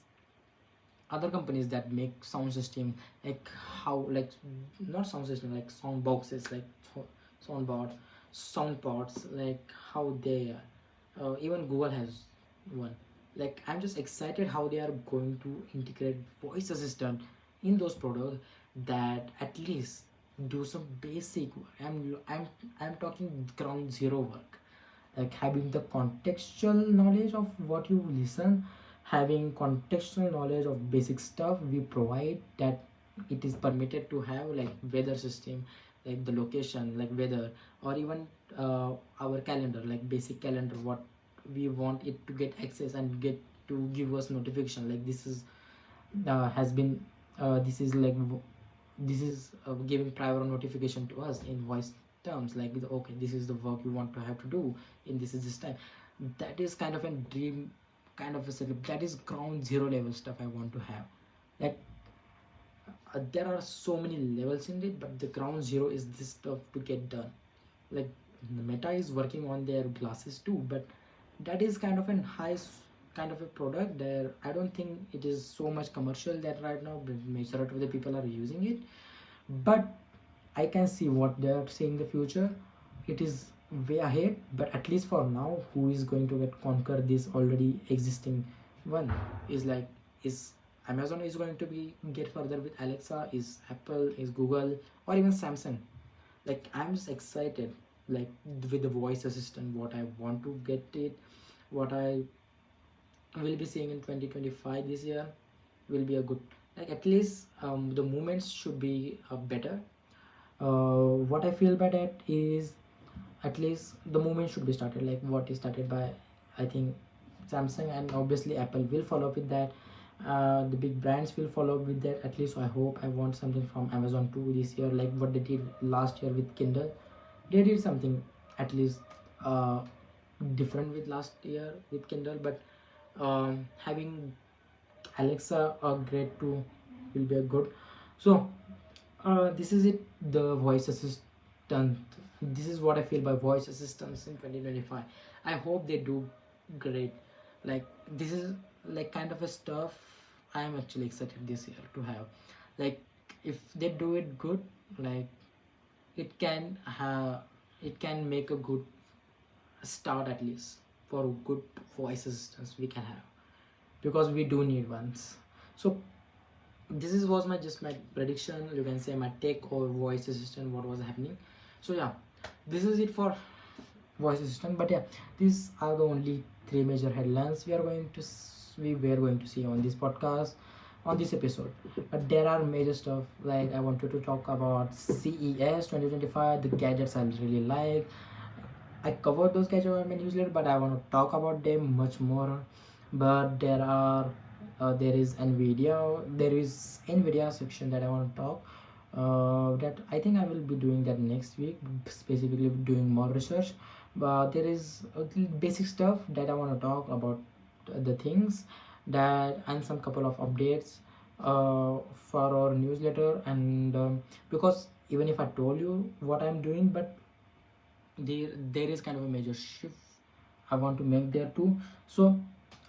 Speaker 1: other companies that make sound system, like how, like not sound system, like sound boxes, like sound boards, sound pods, like how they even Google has one. Like, I'm just excited how they are going to integrate voice assistant in those products, that at least do some basic work. I'm talking ground zero work, like having the contextual knowledge of what you listen, having contextual knowledge of basic stuff we provide, that it is permitted to have, like weather system, like the location, like weather, or even our calendar, like basic calendar, what we want it to get access and get to give us notification, like this is has been this is like this is giving prior notification to us in voice terms, like okay, this is the work you want to have to do in this time. That is kind of a dream, kind of a setup. That is ground zero level stuff I want to have. Like there are so many levels in it, but the ground zero is this stuff to get done. Like the Meta is working on their glasses too, but that is kind of an kind of a product there. I don't think it is so much commercial that right now the majority of the people are using it, but I can see what they are saying in the future. It is way ahead, but at least for now, who is going to get conquer this already existing one is like, is Amazon is going to be get further with Alexa, is Apple, is Google, or even Samsung. Like I'm just excited, like with the voice assistant, what I want to get it, what I will be seeing in 2025 this year will be a good, like at least the movements should be better. What I feel by that is at least the movement should be started, like what is started by, I think, Samsung, and obviously Apple will follow up with that. The big brands will follow up with that. At least I hope. I want something from Amazon too this year, like what they did last year with Kindle. They did something at least uh, different with last year with Kindle, but having Alexa upgrade too will be a good. So this is it, the voice assistant. This is what I feel by voice assistants in 2025. I hope they do great. Like this is like kind of a stuff I am actually excited this year to have. Like if they do it good, like it can have, it can make a good start at least for good voice assistants we can have, because we do need ones. So this is was my just my prediction, you can say my take or voice assistant, what was happening. So yeah, this is it for voice assistant. But yeah, these are the only three major headlines we are going to we were going to see on this podcast, on this episode. But there are major stuff, like I wanted to talk about CES 2025, the gadgets I really like. I covered those gadgets in my newsletter, but I want to talk about them much more. But there is Nvidia section that I want to talk. That I think I will be doing that next week, specifically doing more research. But there is basic stuff that I want to talk about, the things that, and some couple of updates for our newsletter. And because even if I told you what I'm doing, but there is kind of a major shift I want to make there too. So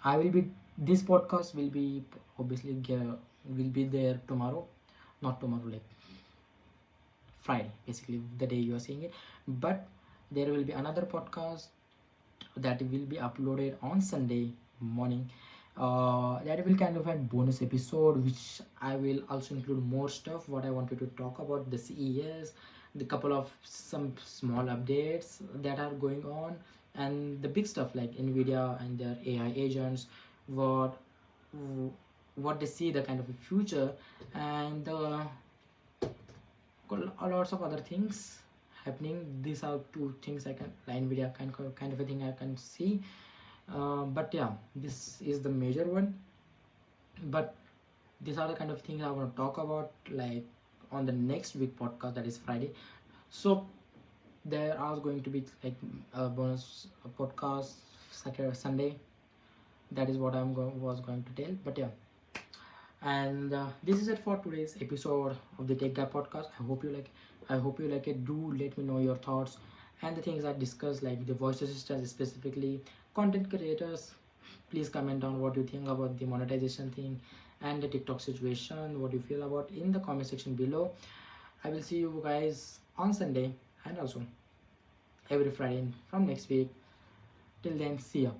Speaker 1: I will be, this podcast will be obviously will be there tomorrow, not tomorrow, like Friday, basically the day you are seeing it. But there will be another podcast that will be uploaded on Sunday morning. That will kind of a bonus episode, which I will also include more stuff what I wanted to talk about the CES, the couple of some small updates that are going on, and the big stuff like Nvidia and their AI agents, what what they see the kind of a future, and lots of other things happening. These are two things I can, Nvidia kind of a thing I can see. But yeah, this is the major one. But these are the kind of things I want to talk about, like on the next week podcast, that is Friday. So there are going to be like a bonus podcast Saturday, Sunday. That is what was going to tell. But yeah, and this is it for today's episode of the TechGuy Podcast. I hope you like it. Do let me know your thoughts and the things I discussed, like the voice assistants, specifically content creators. Please comment down what you think about the monetization thing and the TikTok situation, what you feel about in the comment section below. I will see you guys on Sunday and also every Friday from next week. Till then, see ya.